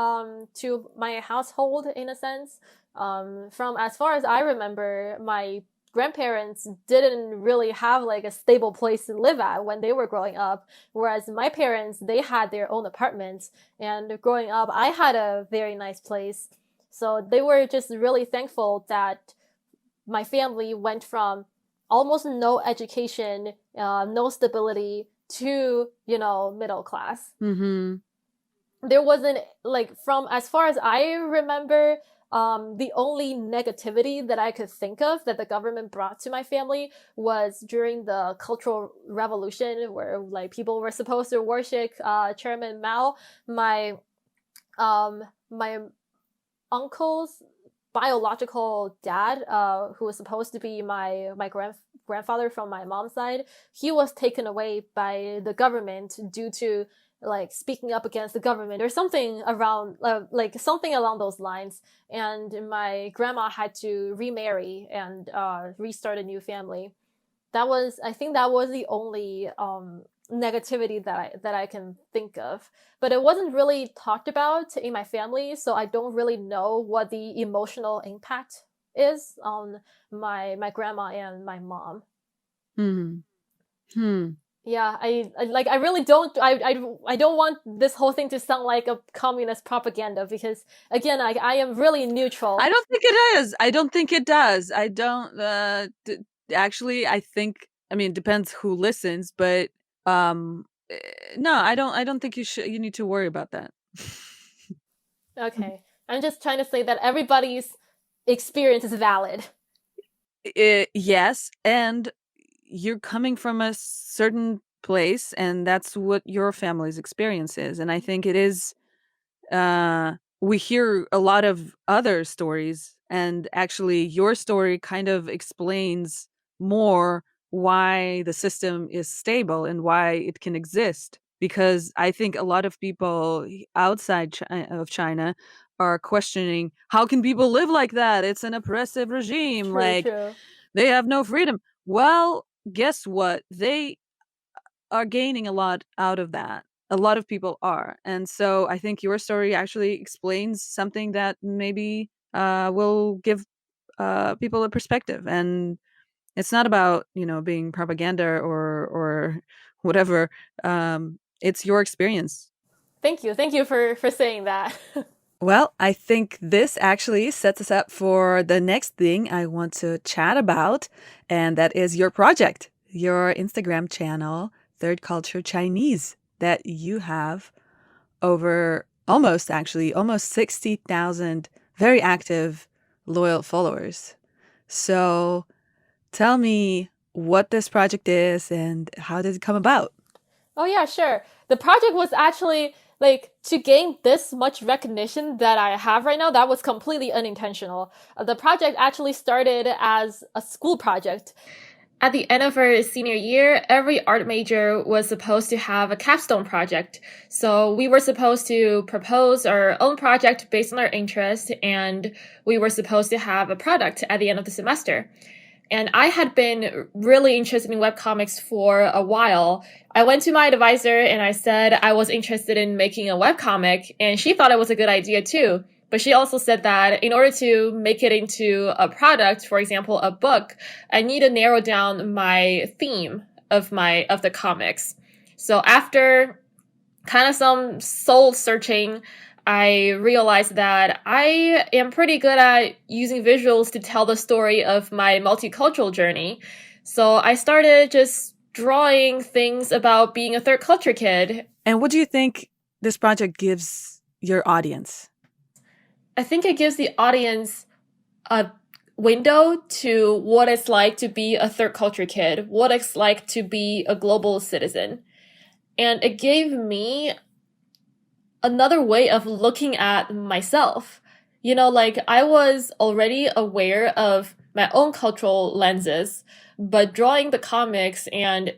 my household in a sense. From as far as I remember, my grandparents didn't really have like a stable place to live at when they were growing up, whereas my parents, they had their own apartments, and growing up I had a very nice place. So they were just really thankful that my family went from almost no education, no stability, to middle class. There wasn't like, from as far as I remember, the only negativity that I could think of that the government brought to my family was during the Cultural Revolution, where like people were supposed to worship Chairman Mao. My uncle's biological dad, who was supposed to be my grandfather from my mom's side, he was taken away by the government due to like speaking up against the government or something around like something along those lines. And my grandma had to remarry and restart a new family. I think that was the only negativity that I can think of. But it wasn't really talked about in my family, so I don't really know what the emotional impact is on my grandma and my mom. Yeah, I really don't I don't want this whole thing to sound like a communist propaganda, because again, I am really neutral. I don't think it is. I don't think it does. I don't actually, I think, I mean, it depends who listens, but no, I don't think you need to worry about that. Okay. I'm just trying to say that everybody's experience is valid. Yes, and you're coming from a certain place, and that's what your family's experience is. And I think it is, we hear a lot of other stories, and actually your story kind of explains more why the system is stable and why it can exist. Because I think a lot of people outside of China are questioning, how can people live like that? It's an oppressive regime. Like, True. they have no freedom. Well, guess what? They are gaining a lot out of that. A lot of people are. And so I think your story actually explains something that maybe will give people a perspective. And it's not about, being propaganda or whatever. It's your experience. Thank you for saying that. Well, I think this actually sets us up for the next thing I want to chat about, and that is your project, your Instagram channel, Third Culture Chinese, that you have over almost 60,000 very active, loyal followers. So tell me, what this project is and how did it come about? Oh yeah, sure. The project was actually like to gain this much recognition that I have right now, that was completely unintentional. The project actually started as a school project. At the end of our senior year, every art major was supposed to have a capstone project. So we were supposed to propose our own project based on our interest, and we were supposed to have a product at the end of the semester. And I had been really interested in webcomics for a while. I went to my advisor and I said I was interested in making a webcomic, and she thought it was a good idea too. But she also said that in order to make it into a product, for example, a book, I need to narrow down my theme of the comics. So after kind of some soul searching, I realized that I am pretty good at using visuals to tell the story of my multicultural journey. So I started just drawing things about being a third culture kid. And what do you think this project gives your audience? I think it gives the audience a window to what it's like to be a third culture kid, what it's like to be a global citizen. And it gave me another way of looking at myself. You know, like I was already aware of my own cultural lenses, but drawing the comics and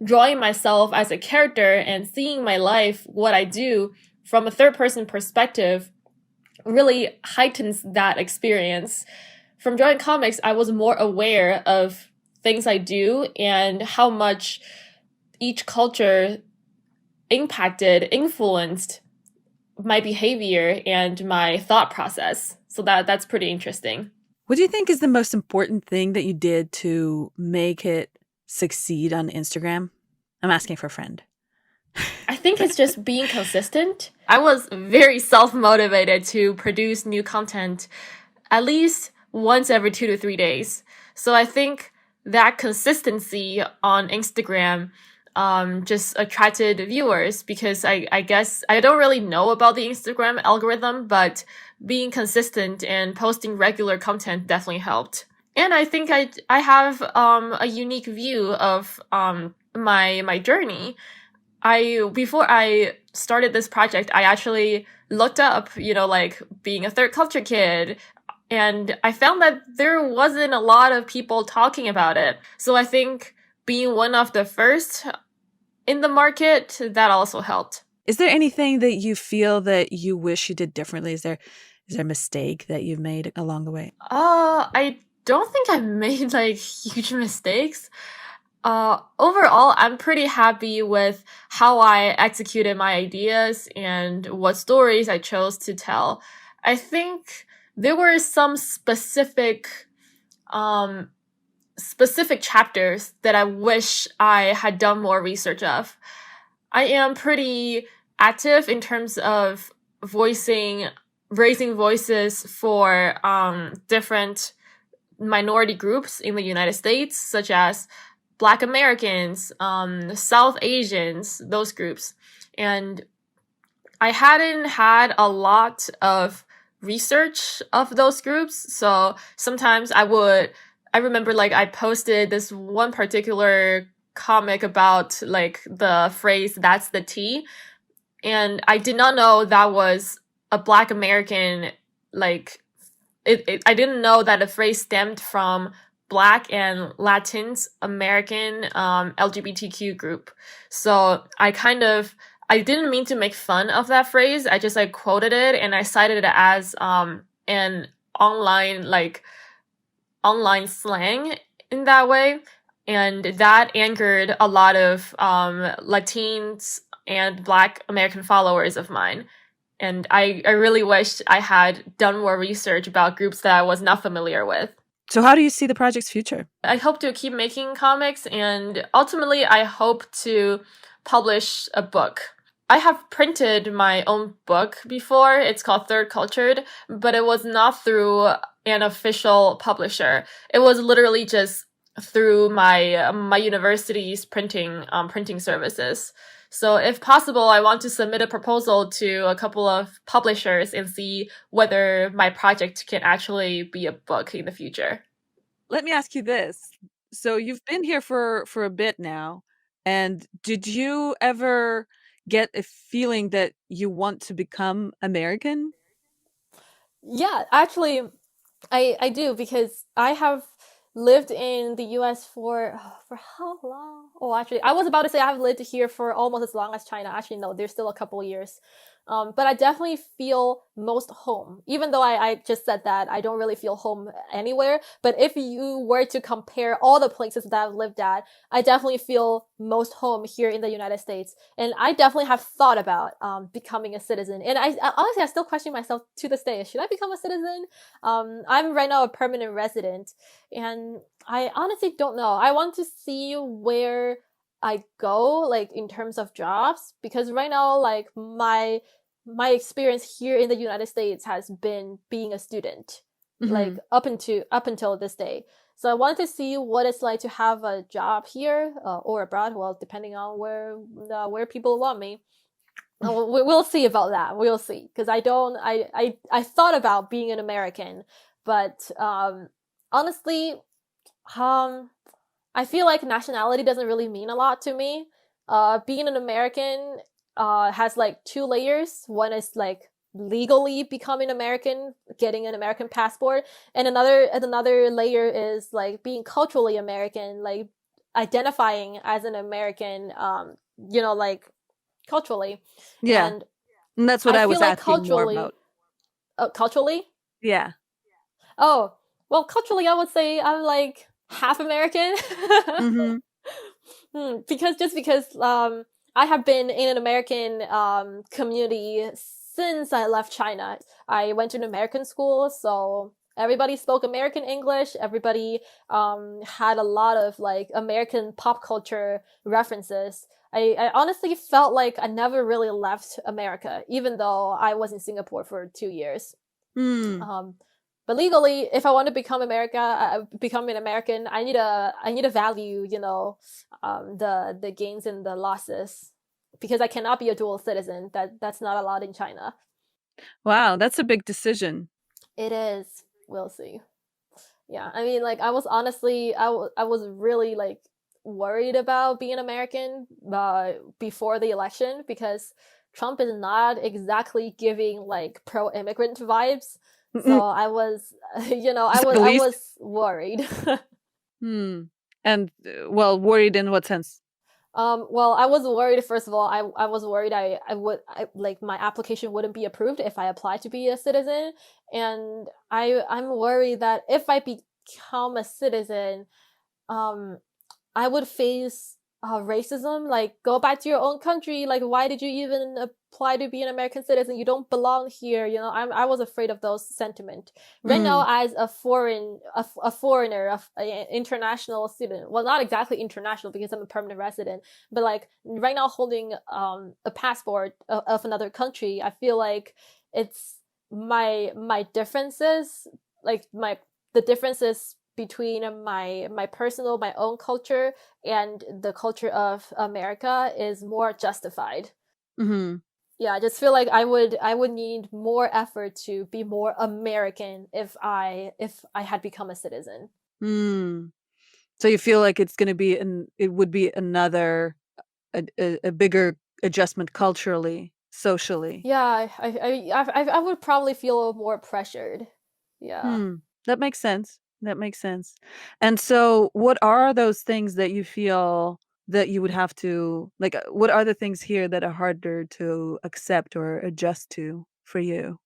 drawing myself as a character and seeing my life, what I do from a third person perspective really heightens that experience. From drawing comics, I was more aware of things I do and how much each culture influenced my behavior and my thought process. So that's pretty interesting. What do you think is the most important thing that you did to make it succeed on Instagram? I'm asking for a friend. I think it's just being consistent. I was very self-motivated to produce new content at least once every 2 to 3 days. So I think that consistency on Instagram just attracted viewers, because I guess I don't really know about the Instagram algorithm, but being consistent and posting regular content definitely helped. And I think I have a unique view of my journey. Before I started this project, I actually looked up, like being a third culture kid, and I found that there wasn't a lot of people talking about it. So I think being one of the first in the market, that also helped. Is there anything that you feel that you wish you did differently? Is there a mistake that you've made along the way? I don't think I've made like huge mistakes. Overall, I'm pretty happy with how I executed my ideas and what stories I chose to tell. I think there were some specific chapters that I wish I had done more research of. I am pretty active in terms of raising voices for different minority groups in the United States, such as Black Americans, South Asians, those groups. And I hadn't had a lot of research of those groups. So sometimes I remember like I posted this one particular comic about like the phrase, "that's the T." And I did not know that was a Black American, like, I didn't know that the phrase stemmed from Black and Latinx American LGBTQ group. So I didn't mean to make fun of that phrase. I just like quoted it and I cited it as an online slang in that way. And that angered a lot of Latins and Black American followers of mine. And I really wished I had done more research about groups that I was not familiar with. So how do you see the project's future? I hope to keep making comics, and ultimately I hope to publish a book. I have printed my own book before. It's called Third Cultured, but it was not through an official publisher. It was literally just through my university's printing services. So if possible, I want to submit a proposal to a couple of publishers and see whether my project can actually be a book in the future. Let me ask you this. So you've been here for a bit now, and did you ever get a feeling that you want to become American? Yeah, actually, I do because I have lived in the US for how long? Oh, actually, I was about to say I've lived here for almost as long as China. Actually, no, there's still a couple years. But I definitely feel most home, even though I just said that I don't really feel home anywhere. But if you were to compare all the places that I've lived at, I definitely feel most home here in the United States. And I definitely have thought about becoming a citizen. And honestly, I still question myself to this day: should I become a citizen? I'm right now a permanent resident, and I honestly don't know. I want to see where I go, like in terms of jobs, because right now, like my experience here in the United States has been being a student, like Hmm. up until this day. So I wanted to see what it's like to have a job here or abroad. Well, depending on where people want me. We'll see about that. We'll see, because I don't. I thought about being an American, but honestly, um, I feel like nationality doesn't really mean a lot to me. Being an American has like two layers. One is like legally becoming American, getting an American passport, and another layer is like being culturally American, like identifying as an American. Like culturally, Yeah, and and that's what I I feel was like asking more about. culturally. Yeah. Oh, well, culturally, I would say I'm like half American. Hmm. Because I have been in an American community since I left China. I went to an American school, so everybody spoke American English. Everybody had a lot of like American pop culture references. I honestly felt like I never really left America, even though I was in Singapore for 2 years. Hmm. Um, but legally, if I want to become an American, I need to value, the gains and the losses, because I cannot be a dual citizen. That's not allowed in China. Wow, that's a big decision. It is. We'll see. Yeah, I mean, like I was honestly, I was really like worried about being American before the election, because Trump is not exactly giving like pro immigrant vibes. So Mm-mm. I was, To I say was the I least. was worried. Hmm. And well, worried in what sense? Well, I was worried. First of all, I was worried like my application wouldn't be approved if I applied to be a citizen, and I'm worried that if I become a citizen, um I would face racism. Like, go back to your own country. Like, why did you even apply to be an American citizen? You don't belong here. I was afraid of those sentiment. Right now, Mm. as a foreigner, an international student. Well, not exactly international because I'm a permanent resident, but like right now, holding a passport of another country, I feel like it's my differences, like the differences between my own culture and the culture of America is more justified. Hmm. Yeah, I just feel like I would need more effort to be more American if I had become a citizen. Mm. So you feel like it's going to be it would be another a bigger adjustment culturally, socially. Yeah, I would probably feel more pressured. Yeah. Hmm. That makes sense. That makes sense. And so what are those things that you feel that you would have to like what are the things here that are harder to accept or adjust to for you?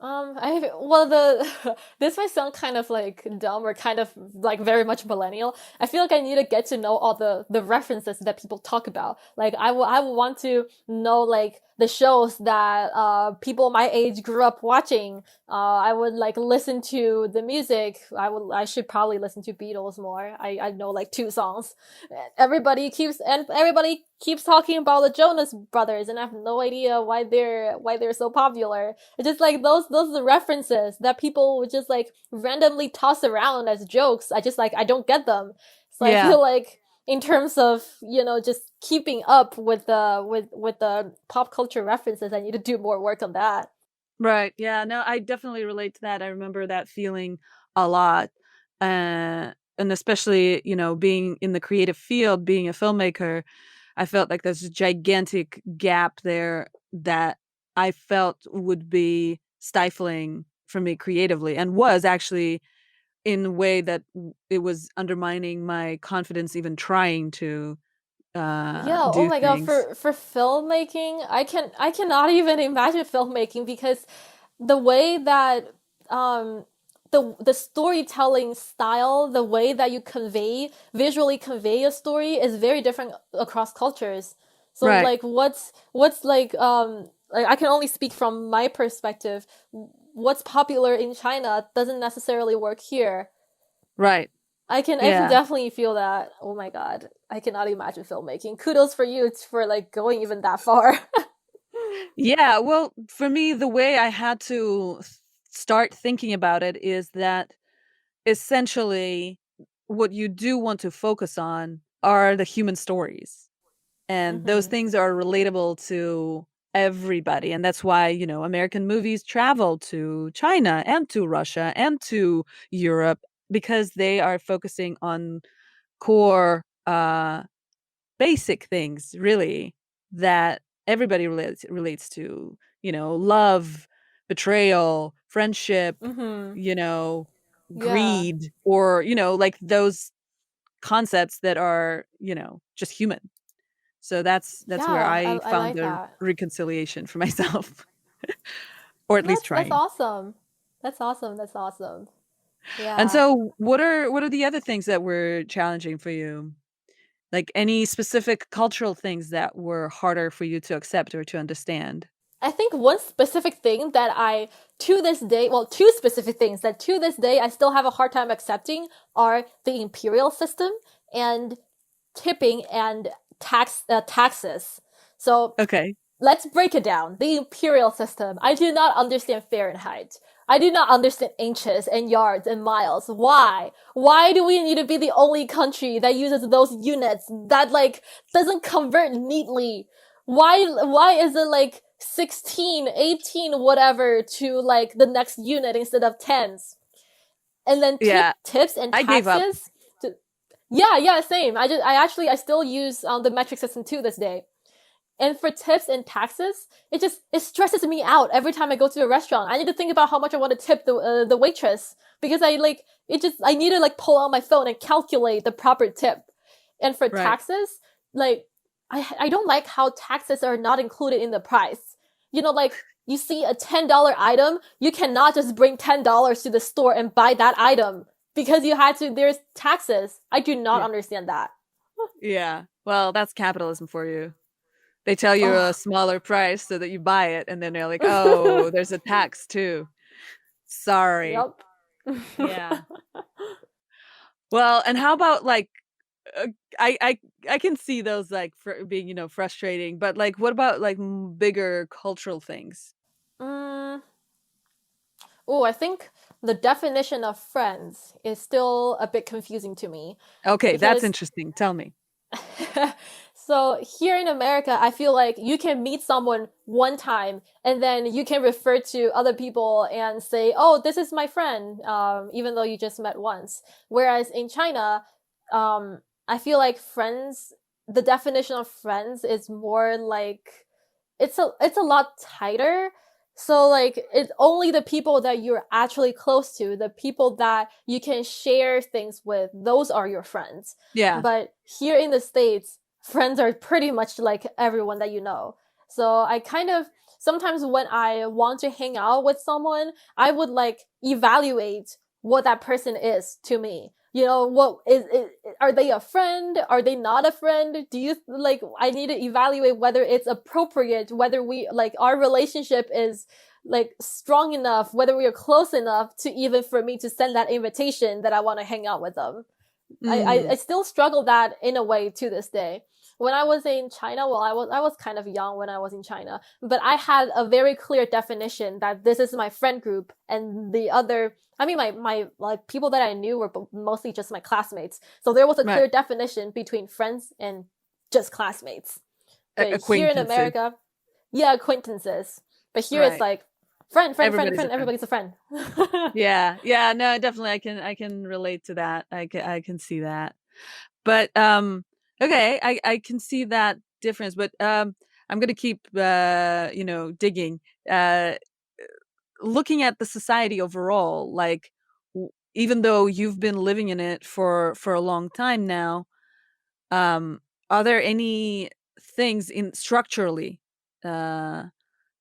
I well the this might sound kind of like dumb or kind of like very much millennial. I feel like I need to get to know all the references that people talk about. Like I will want to know like the shows that people my age grew up watching. I would like listen to the music. I should probably listen to Beatles more. I know like two songs. Everybody keeps talking about the Jonas Brothers, and I have no idea why they're so popular. It's just like those references that people would just like randomly toss around as jokes. I don't get them. So I Yeah. feel like in terms of just keeping up with the pop culture references, I need to do more work on that. Right. Yeah. No, I definitely relate to that. I remember that feeling a lot. and especially, being in the creative field, being a filmmaker, I felt like there's a gigantic gap there that I felt would be stifling for me creatively, and was actually in a way that it was undermining my confidence even trying to Yeah, oh do my God, things. for filmmaking, I cannot even imagine filmmaking because the way that the storytelling style, the way that you visually convey a story is very different across cultures. So Right, like what's like I can only speak from my perspective. What's popular in China doesn't necessarily work here. right. I can Yeah. definitely feel that. Oh my God. I cannot imagine filmmaking. Kudos for you for like going even that far. Yeah, well, for me, the way I had to start thinking about it is that essentially what you do want to focus on are the human stories. And those Mhm. things are relatable to everybody. And that's why, American movies travel to China and to Russia and to Europe, because they are focusing on core basic things, really, that everybody relates to, love, betrayal, friendship, Mhm. you know, Yeah. greed, or, like those concepts that are, just human. So that's where Yeah, I I found like the that. reconciliation for myself, or at least That's trying. awesome. That's awesome. That's awesome. And Yeah. so what are the other things that were challenging for you? Like any specific cultural things that were harder for you to accept or to understand? I think one specific thing that I to this day, well, two specific things that to this day I still have a hard time accepting are the imperial system and tipping and taxes. So Okay. let's break it down. The imperial system. I do not understand Fahrenheit. I do not understand inches and yards and miles. Why? Why do we need to be the only country that uses those units that like doesn't convert neatly? Why is it like 16, 18, whatever to like the next unit instead of tens? And then Yeah, tips and I gave up. taxes. Yeah, yeah, same. I still use the metric system to this day. And for tips and taxes, it stresses me out every time I go to a restaurant. I need to think about how much I want to tip the waitress because I need to like pull out my phone and calculate the proper tip. And for Right. taxes, like I don't like how taxes are not included in the price. Like you see a $10 item, you cannot just bring $10 to the store and buy that item because there's taxes. I do not Yeah. understand that. Yeah. Well, that's capitalism for you. They tell you a Oh. smaller price so that you buy it, and then they're like, "Oh, there's a tax too." Sorry. Yep. Yeah. Well, and how about like uh, I can see those like being, frustrating, but like what about like bigger cultural things? Mm, oh, I think the definition of friends is still a bit confusing to me Okay, that's because interesting. Tell me. so here in America, I feel like you can meet someone one time and then you can refer to other people and say, "Oh, this is my friend," even though you just met once. Whereas in China, I feel like the definition of friends is more like it's a lot tighter. So like it's only the people that you're actually close to, the people that you can share things with, those are your friends. Yeah. But here in the States, friends are pretty much like everyone that you know. So I kind of sometimes when I want to hang out with someone, I would like evaluate what that person is to me. What are they a friend? Are they not a friend? Do you like, I need to evaluate whether it's appropriate, whether we like our relationship is like strong enough, whether we are close enough to even for me to send that invitation that I want to hang out with them. I Mm, still struggle that in a way to this day. When I was in China, well, I was kind of young when I was in China, but I had a very clear definition that this is my friend group, and the other, I mean, my like people that I knew were mostly just my classmates. So there was a right. clear definition between friends and just classmates. But here in Acquaintances. America, yeah, acquaintances. But here it's Right. like Everybody's a friend. Everybody's a friend. Yeah, no, definitely. I can relate to that. I can see that. But okay, I can see that difference. But I'm gonna keep digging. Uh, Looking at the society overall, like even though you've been living in it for a long time now, um, are there any things in structurally uh,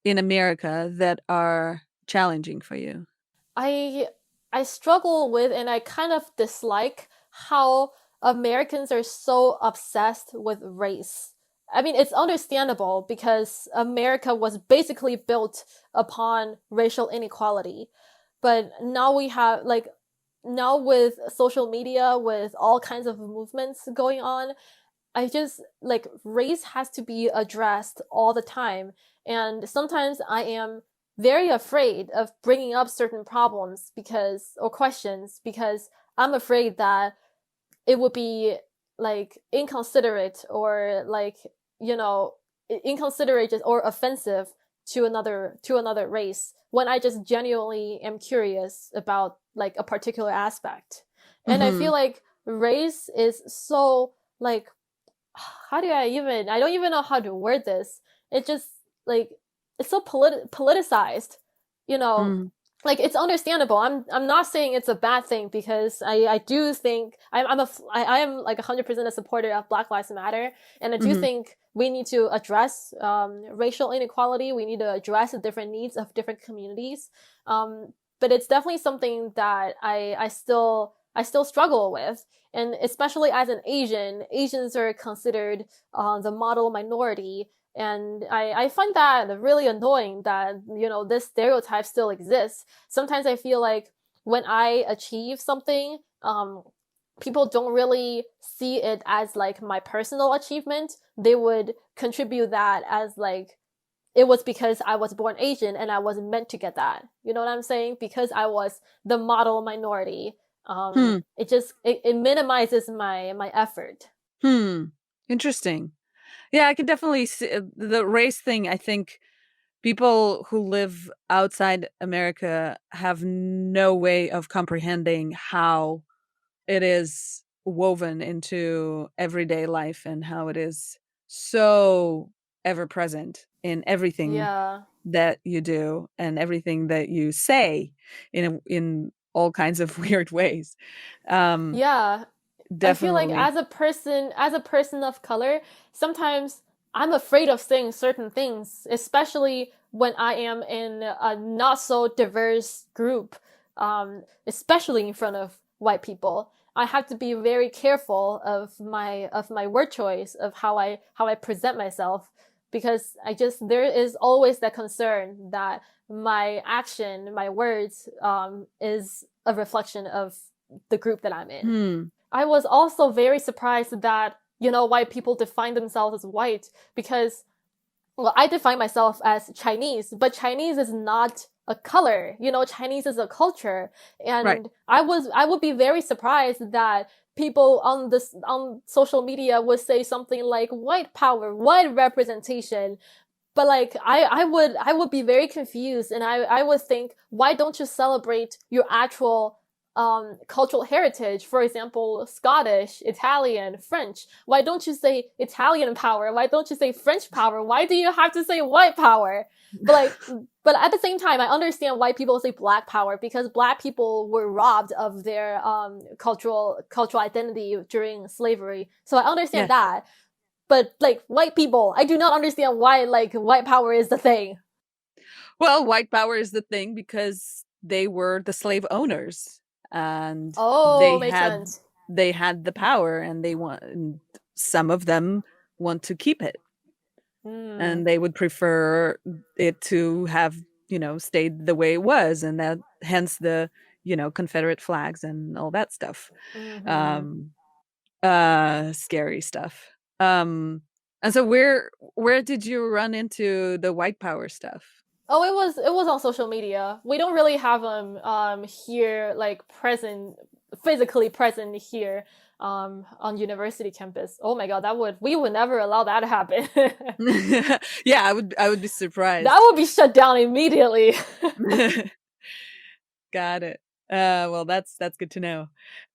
in America that are challenging for you? I I struggle with and I kind of dislike how Americans are so obsessed with race. I mean, it's understandable because America was basically built upon racial inequality. But now we have like now with social media, with all kinds of movements going on, I just like race has to be addressed all the time. And sometimes I am very afraid of bringing up certain problems or questions because I'm afraid that it would be like inconsiderate or like, you know, inconsiderate or offensive to another race when I just genuinely am curious about like a particular aspect. And I Mm-hmm. feel like race is so like I don't even know how to word this. It just like it's so politicized, you know. Mm. Like it's understandable. I'm not saying it's a bad thing because I do think I am like 100% a supporter of Black Lives Matter, and I do Mm-hmm. think we need to address racial inequality. We need to address the different needs of different communities. But it's definitely something that I still struggle with, and especially as an Asian, Asians are considered the model minority, and I find that really annoying that, you know, this stereotype still exists. Sometimes I feel like when I achieve something, people don't really see it as like my personal achievement. They would contribute that as like it was because I was born Asian and I was meant to get that. You know what I'm saying? Because I was the model minority. Hmm. It minimizes my effort. Hmm. Interesting. Yeah, I can definitely see the race thing. I think people who live outside America have no way of comprehending how it is woven into everyday life and how it is so ever present in everything Yeah. that you do and everything that you say in all kinds of weird ways. Um, Yeah, I feel like Definitely. as a person of color, sometimes I'm afraid of saying certain things, especially when I am in a not so diverse group, especially in front of white people. I have to be very careful of my word choice, of how I present myself, because I just there is always that concern that my action, my words, is a reflection of the group that I'm in. Hmm. I was also very surprised that, you know, white people define themselves as white because, well, I define myself as Chinese, but Chinese is not a color. You know, Chinese is a culture. Right. And I would be very surprised that people on social media would say something like white power, white representation. But like I would be very confused, and I would think, why don't you celebrate your actual cultural heritage? For example, Scottish, Italian, French. Why don't you say Italian power? Why don't you say French power? Why do you have to say white power? But like, but at the same time, I understand why people say black power, because black people were robbed of their cultural identity during slavery. So I understand Yeah. that. But like white people, I do not understand why like white power is the thing. Well, white power is the thing because they were the slave owners and Oh, makes sense. they had the power and and some of them want to keep it Hmm. and they would prefer it to have, stayed the way it was, and that hence the, Confederate flags and all that stuff. Mm-hmm. Um Scary stuff. And so where did you run into the white power stuff? Oh, it was on social media. We don't really have them here like present physically present here. on university campus. Oh my god, we would never allow that to happen. Yeah, I would be surprised. That would be shut down immediately. Got it. Well, that's good to know.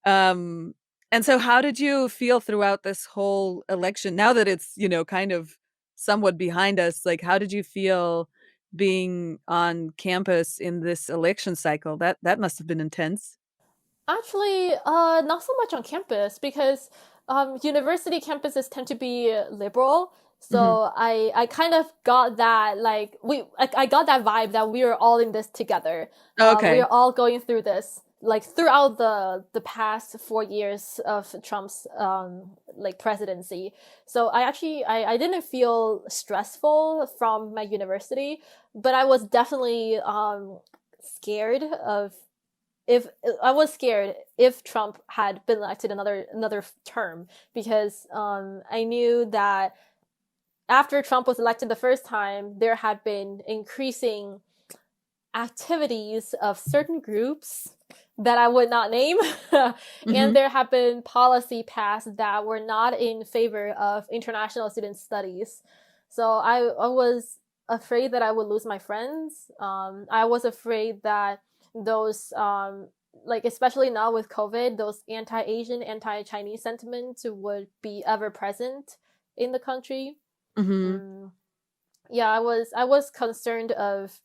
And so how did you feel throughout this whole election? Now that it's, kind of somewhat behind us, like how did you feel being on campus in this election cycle? That must have been intense. Actually, not so much on campus because university campuses tend to be liberal. Mhm. So I kind of got that I got that vibe that we are all in this together. We Okay. are all going through this throughout the past 4 years of Trump's presidency. So I didn't feel stressful from my university, but I was definitely scared of if I was scared if Trump had been elected another term because I knew that after Trump was elected the first time, there had been increasing activities of certain groups that I would not name, Mhm. and there have been policy passed that were not in favor of international student studies. So I was afraid that I would lose my friends. I was afraid that those especially now with COVID, those anti-Asian, anti-Chinese sentiments would be ever present in the country. Mhm. Mm, yeah, I was concerned of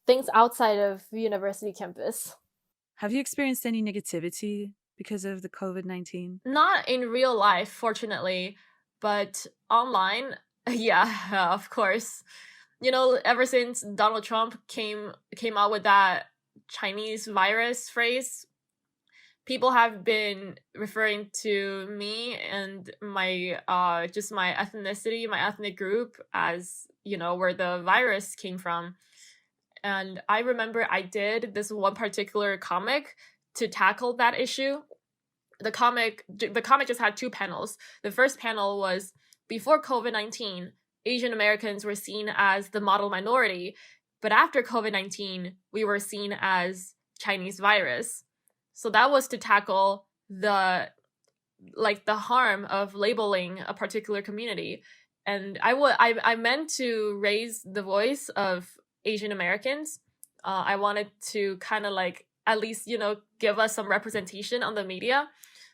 things outside of university campus. Have you experienced any negativity because of the COVID-19? Not in real life, fortunately, but online, yeah, of course. Ever since Donald Trump came out with that Chinese virus phrase, people have been referring to me and my just my ethnicity, my ethnic group as, where the virus came from. And I remember I did this one particular comic to tackle that issue. The comic just had two panels. The first panel was before COVID-19, Asian Americans were seen as the model minority, but after COVID-19, we were seen as Chinese virus. So that was to tackle the harm of labeling a particular community. And I meant to raise the voice of Asian Americans. I wanted to kind of at least give us some representation on the media,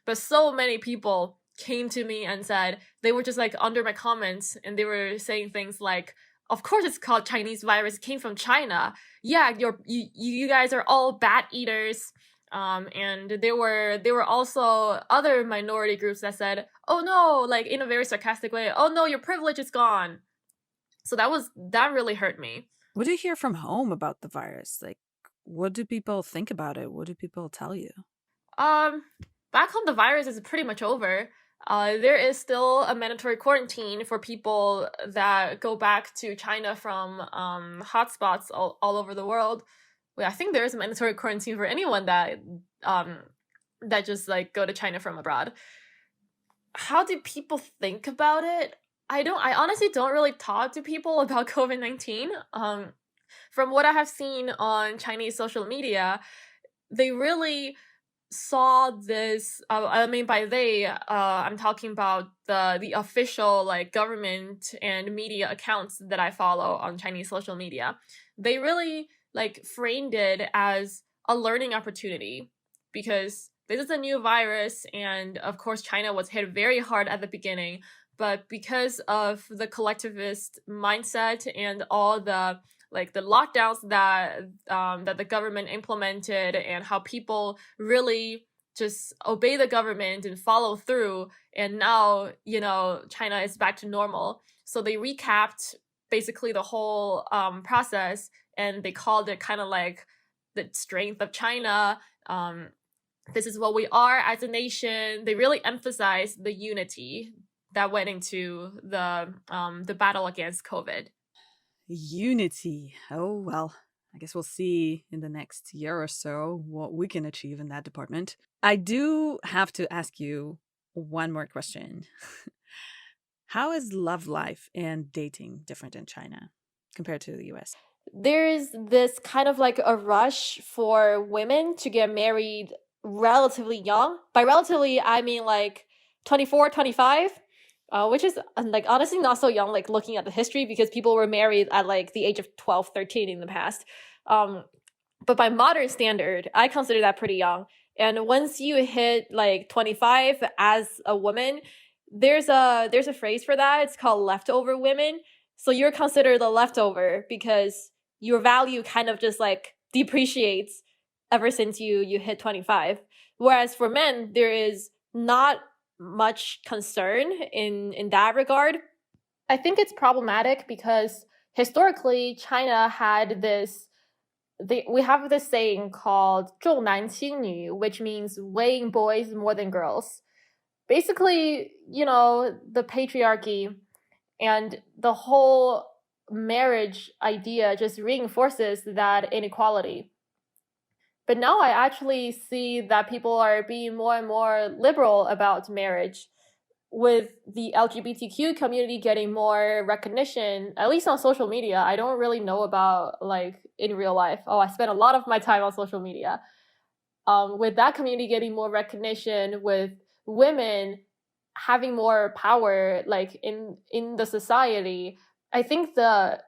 but so many people came to me and said they were just under my comments and they were saying things like, of course it's called Chinese virus, it came from China. Yeah, you guys are all bat eaters. And there were also other minority groups that said, oh no, in a very sarcastic way, oh no, your privilege is gone. So that really hurt me. What do you hear from home about the virus? Like, what do people think about it? What do people tell you? Um, Back home, the virus is pretty much over. There is still a mandatory quarantine for people that go back to China from hotspots all over the world. Well, I think there is a mandatory quarantine for anyone that just go to China from abroad. How do people think about it? I honestly don't really talk to people about COVID-19. From what I have seen on Chinese social media, they really saw this. I mean, by they, I'm talking about the official government and media accounts that I follow on Chinese social media. They really framed it as a learning opportunity because this is a new virus, and of course, China was hit very hard at the beginning. But because of the collectivist mindset and all the lockdowns that the government implemented and how people really just obey the government and follow through, and now China is back to normal. So they recapped basically the whole process, and they called it kind of the strength of China. This is what we are as a nation. They really emphasized the unity that went into the battle against COVID. Unity. Oh, well, I guess we'll see in the next year or so what we can achieve in that department. I do have to ask you one more question. How is love life and dating different in China compared to the US? There's this kind of a rush for women to get married relatively young. By relatively, I mean 24, 25, which is like honestly not so young, like looking at the history, because people were married at like the age of 12, 13 in the past. But by modern standard, I consider that pretty young. And once you hit like 25 as a woman, there's a phrase for that. It's called leftover women. So you're considered a leftover because your value kind of just like depreciates ever since you hit 25. Whereas for men, there is not much concern in that regard. I think it's problematic because historically China had this we have this saying called 重男轻女, which means weighing boys more than girls. Basically, the patriarchy and the whole marriage idea just reinforces that inequality. But now I actually see that people are being more and more liberal about marriage, with the LGBTQ community getting more recognition, at least on social media. I don't really know about like in real life. Oh, I spend a lot of my time on social media. With that community getting more recognition, with women having more power, like in the society, I think the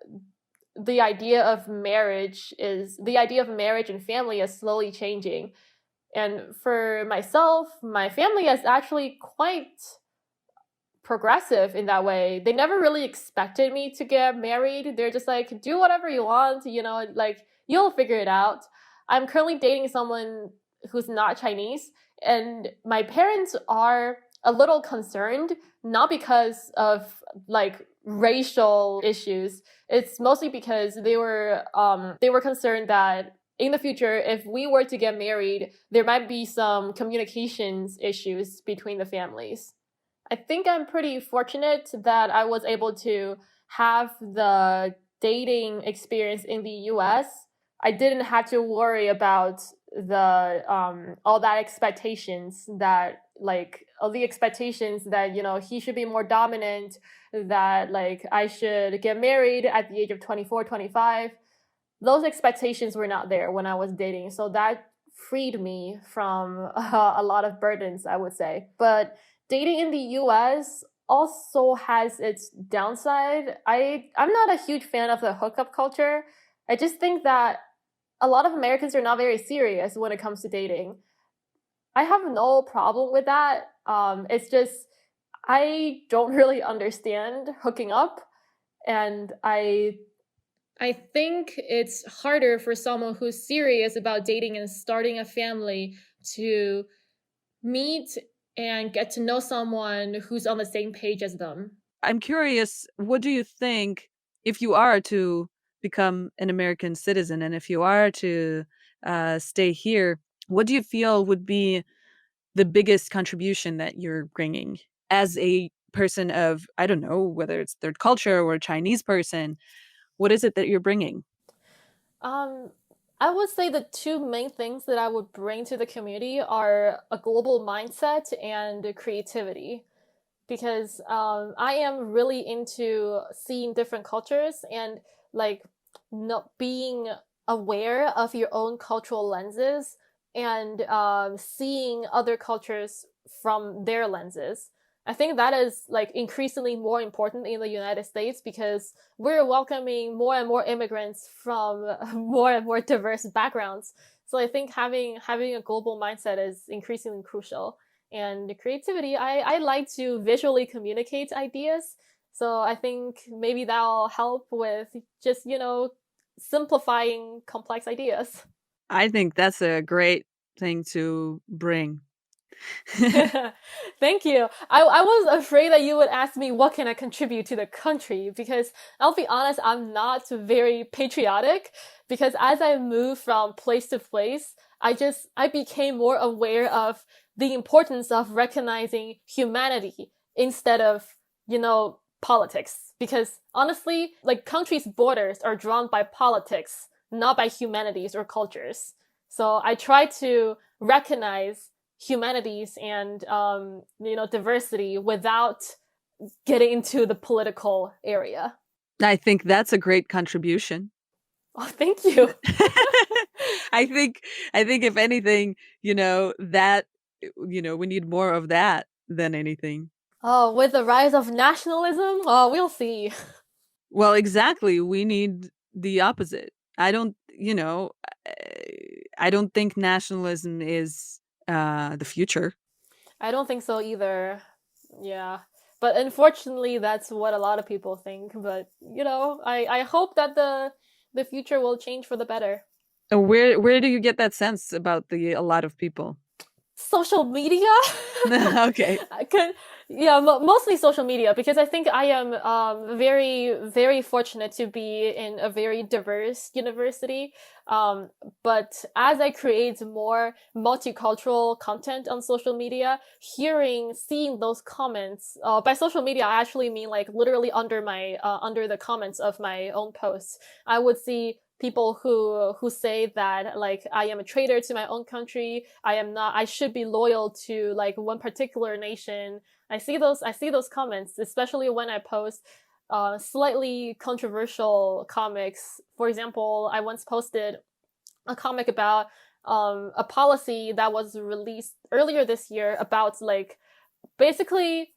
idea of marriage and family is slowly changing. And for myself, my family is actually quite progressive in that way. They never really expected me to get married. They're just like, do whatever you want, like you'll figure it out. I'm currently dating someone who's not Chinese, and my parents are a little concerned, not because of like racial issues. It's mostly because they were concerned that in the future, if we were to get married, there might be some communications issues between the families. I think I'm pretty fortunate that I was able to have the dating experience in the US. I didn't have to worry about the all that expectations that like all the expectations that he should be more dominant, that like I should get married at the age of 24, 25. Those expectations were not there when I was dating, so that freed me from a lot of burdens, I would say. But dating in the US also has its downside. I'm not a huge fan of the hookup culture. I just think that a lot of Americans are not very serious when it comes to dating. I have no problem with that. It's just I don't really understand hooking up, and I think it's harder for someone who's serious about dating and starting a family to meet and get to know someone who's on the same page as them. I'm curious, what do you think if you are to become an American citizen and if you are to stay here, what do you feel would be the biggest contribution that you're bringing as a person of, I don't know, whether it's third culture or a Chinese person? What is it that you're bringing? I would say the two main things that I would bring to the community are a global mindset and creativity. Because I am really into seeing different cultures and like not being aware of your own cultural lenses and seeing other cultures from their lenses. I think that is like increasingly more important in the United States because we're welcoming more and more immigrants from more and more diverse backgrounds. So I think having a global mindset is increasingly crucial. And the creativity, I like to visually communicate ideas. So I think maybe that'll help with just, simplifying complex ideas. I think that's a great thing to bring. Thank you. I was afraid that you would ask me what can I contribute to the country, because I'll be honest, I'm not very patriotic, because as I move from place to place, I became more aware of the importance of recognizing humanity instead of, politics. Because honestly, like countries' borders are drawn by politics, not by humanities or cultures. So I try to recognize humanities and diversity without getting into the political area. I think that's a great contribution. Oh, thank you. I think if anything, that we need more of that than anything. Oh, with the rise of nationalism? Oh, we'll see. Well, exactly. We need the opposite. I don't, I don't think nationalism is the future. I don't think so either. Yeah. But unfortunately, that's what a lot of people think. But, I hope that the future will change for the better. Where do you get that sense about a lot of people? Social media. Okay. Yeah, mostly social media, because I think I am very, very fortunate to be in a very diverse university. But as I create more multicultural content on social media, seeing those comments, by social media, I actually mean like literally under the comments of my own posts, I would see people who say that like I am a traitor to my own country. I should be loyal to like one particular nation. I see those comments, especially when I post slightly controversial comics. For example, I once posted a comic about a policy that was released earlier this year about like basically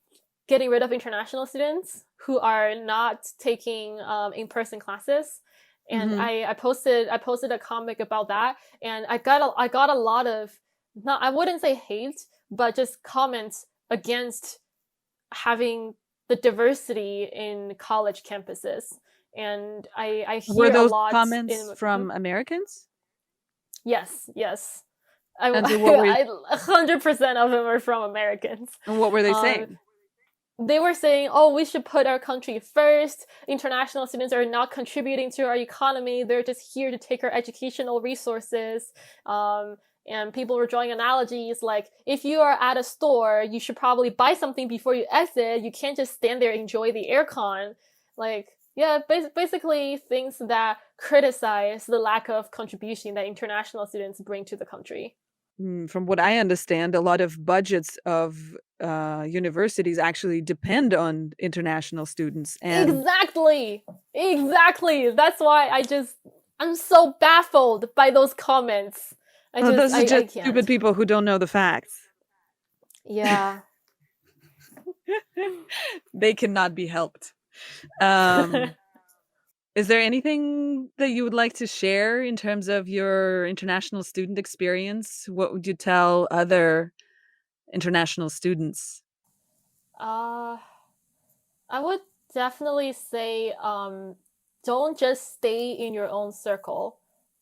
getting rid of international students who are not taking in-person classes. And I posted a comic about that, and I got a lot of, not, I wouldn't say hate, but just comments against having the diversity in college campuses. And I Were hear a those lot comments from Americans? Yes. And so what were 100% of them are from Americans. and what were they saying? They were saying, oh, we should put our country first. International students are not contributing to our economy. They're just here to take our educational resources. And people were drawing analogies like, if you are at a store, you should probably buy something before you exit. You can't just stand there and enjoy the aircon. Like, yeah, basically things that criticize the lack of contribution that international students bring to the country. From what I understand, a lot of budgets of universities actually depend on international students. And Exactly. That's why I'm so baffled by those comments. those are I just can't. stupid people who don't know the facts. Yeah. They cannot be helped. Is there anything that you would like to share in terms of your international student experience? What would you tell other international students? I would definitely say don't just stay in your own circle,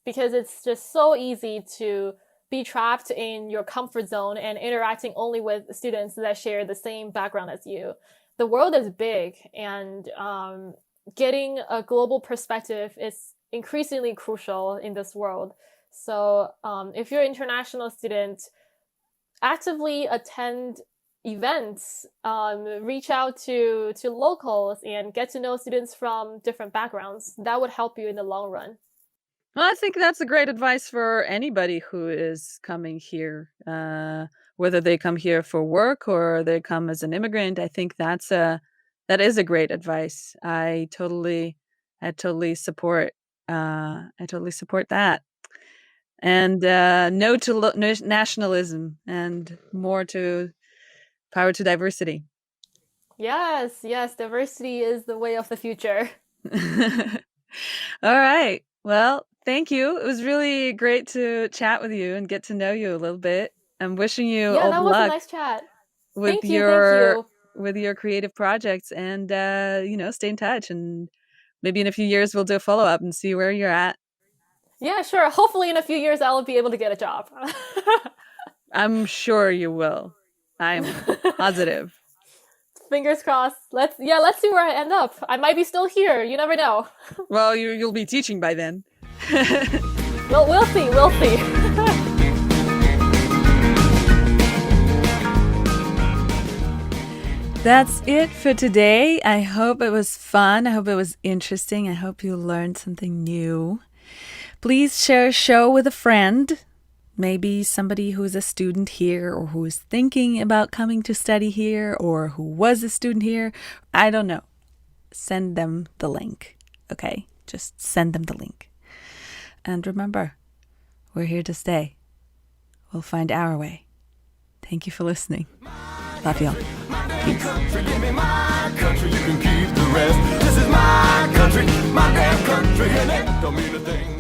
because it's just so easy to be trapped in your comfort zone and interacting only with students that share the same background as you. The world is big, and getting a global perspective is increasingly crucial in this world. So if you're an international student, actively attend events, reach out to locals and get to know students from different backgrounds. That would help you in the long run. Well, I think that's a great advice for anybody who is coming here, whether they come here for work or they come as an immigrant. I think that is a great advice. I totally support. I totally support that. And no to nationalism, and more to power to diversity. Yes, diversity is the way of the future. All right. Well, thank you. It was really great to chat with you and get to know you a little bit. I'm wishing you Yeah, all that the was a luck nice chat. with Thank you. with your creative projects, and stay in touch, and maybe in a few years we'll do a follow-up and see where you're at. Yeah, sure. Hopefully in a few years I'll be able to get a job. I'm sure you will. I'm positive. Fingers crossed. Let's see where I end up. I might be still here. You never know. Well, you'll be teaching by then. Well, we'll see. That's it for today. I hope it was fun. I hope it was interesting. I hope you learned something new. Please share a show with a friend. Maybe somebody who's a student here, or who is thinking about coming to study here, or who was a student here. I don't know. Send them the link. Okay? Just send them the link. And remember, we're here to stay. We'll find our way. Thank you for listening. Love y'all. Peace. Give me my country, you can keep the rest. This is my country, my damn country, and it don't mean a thing.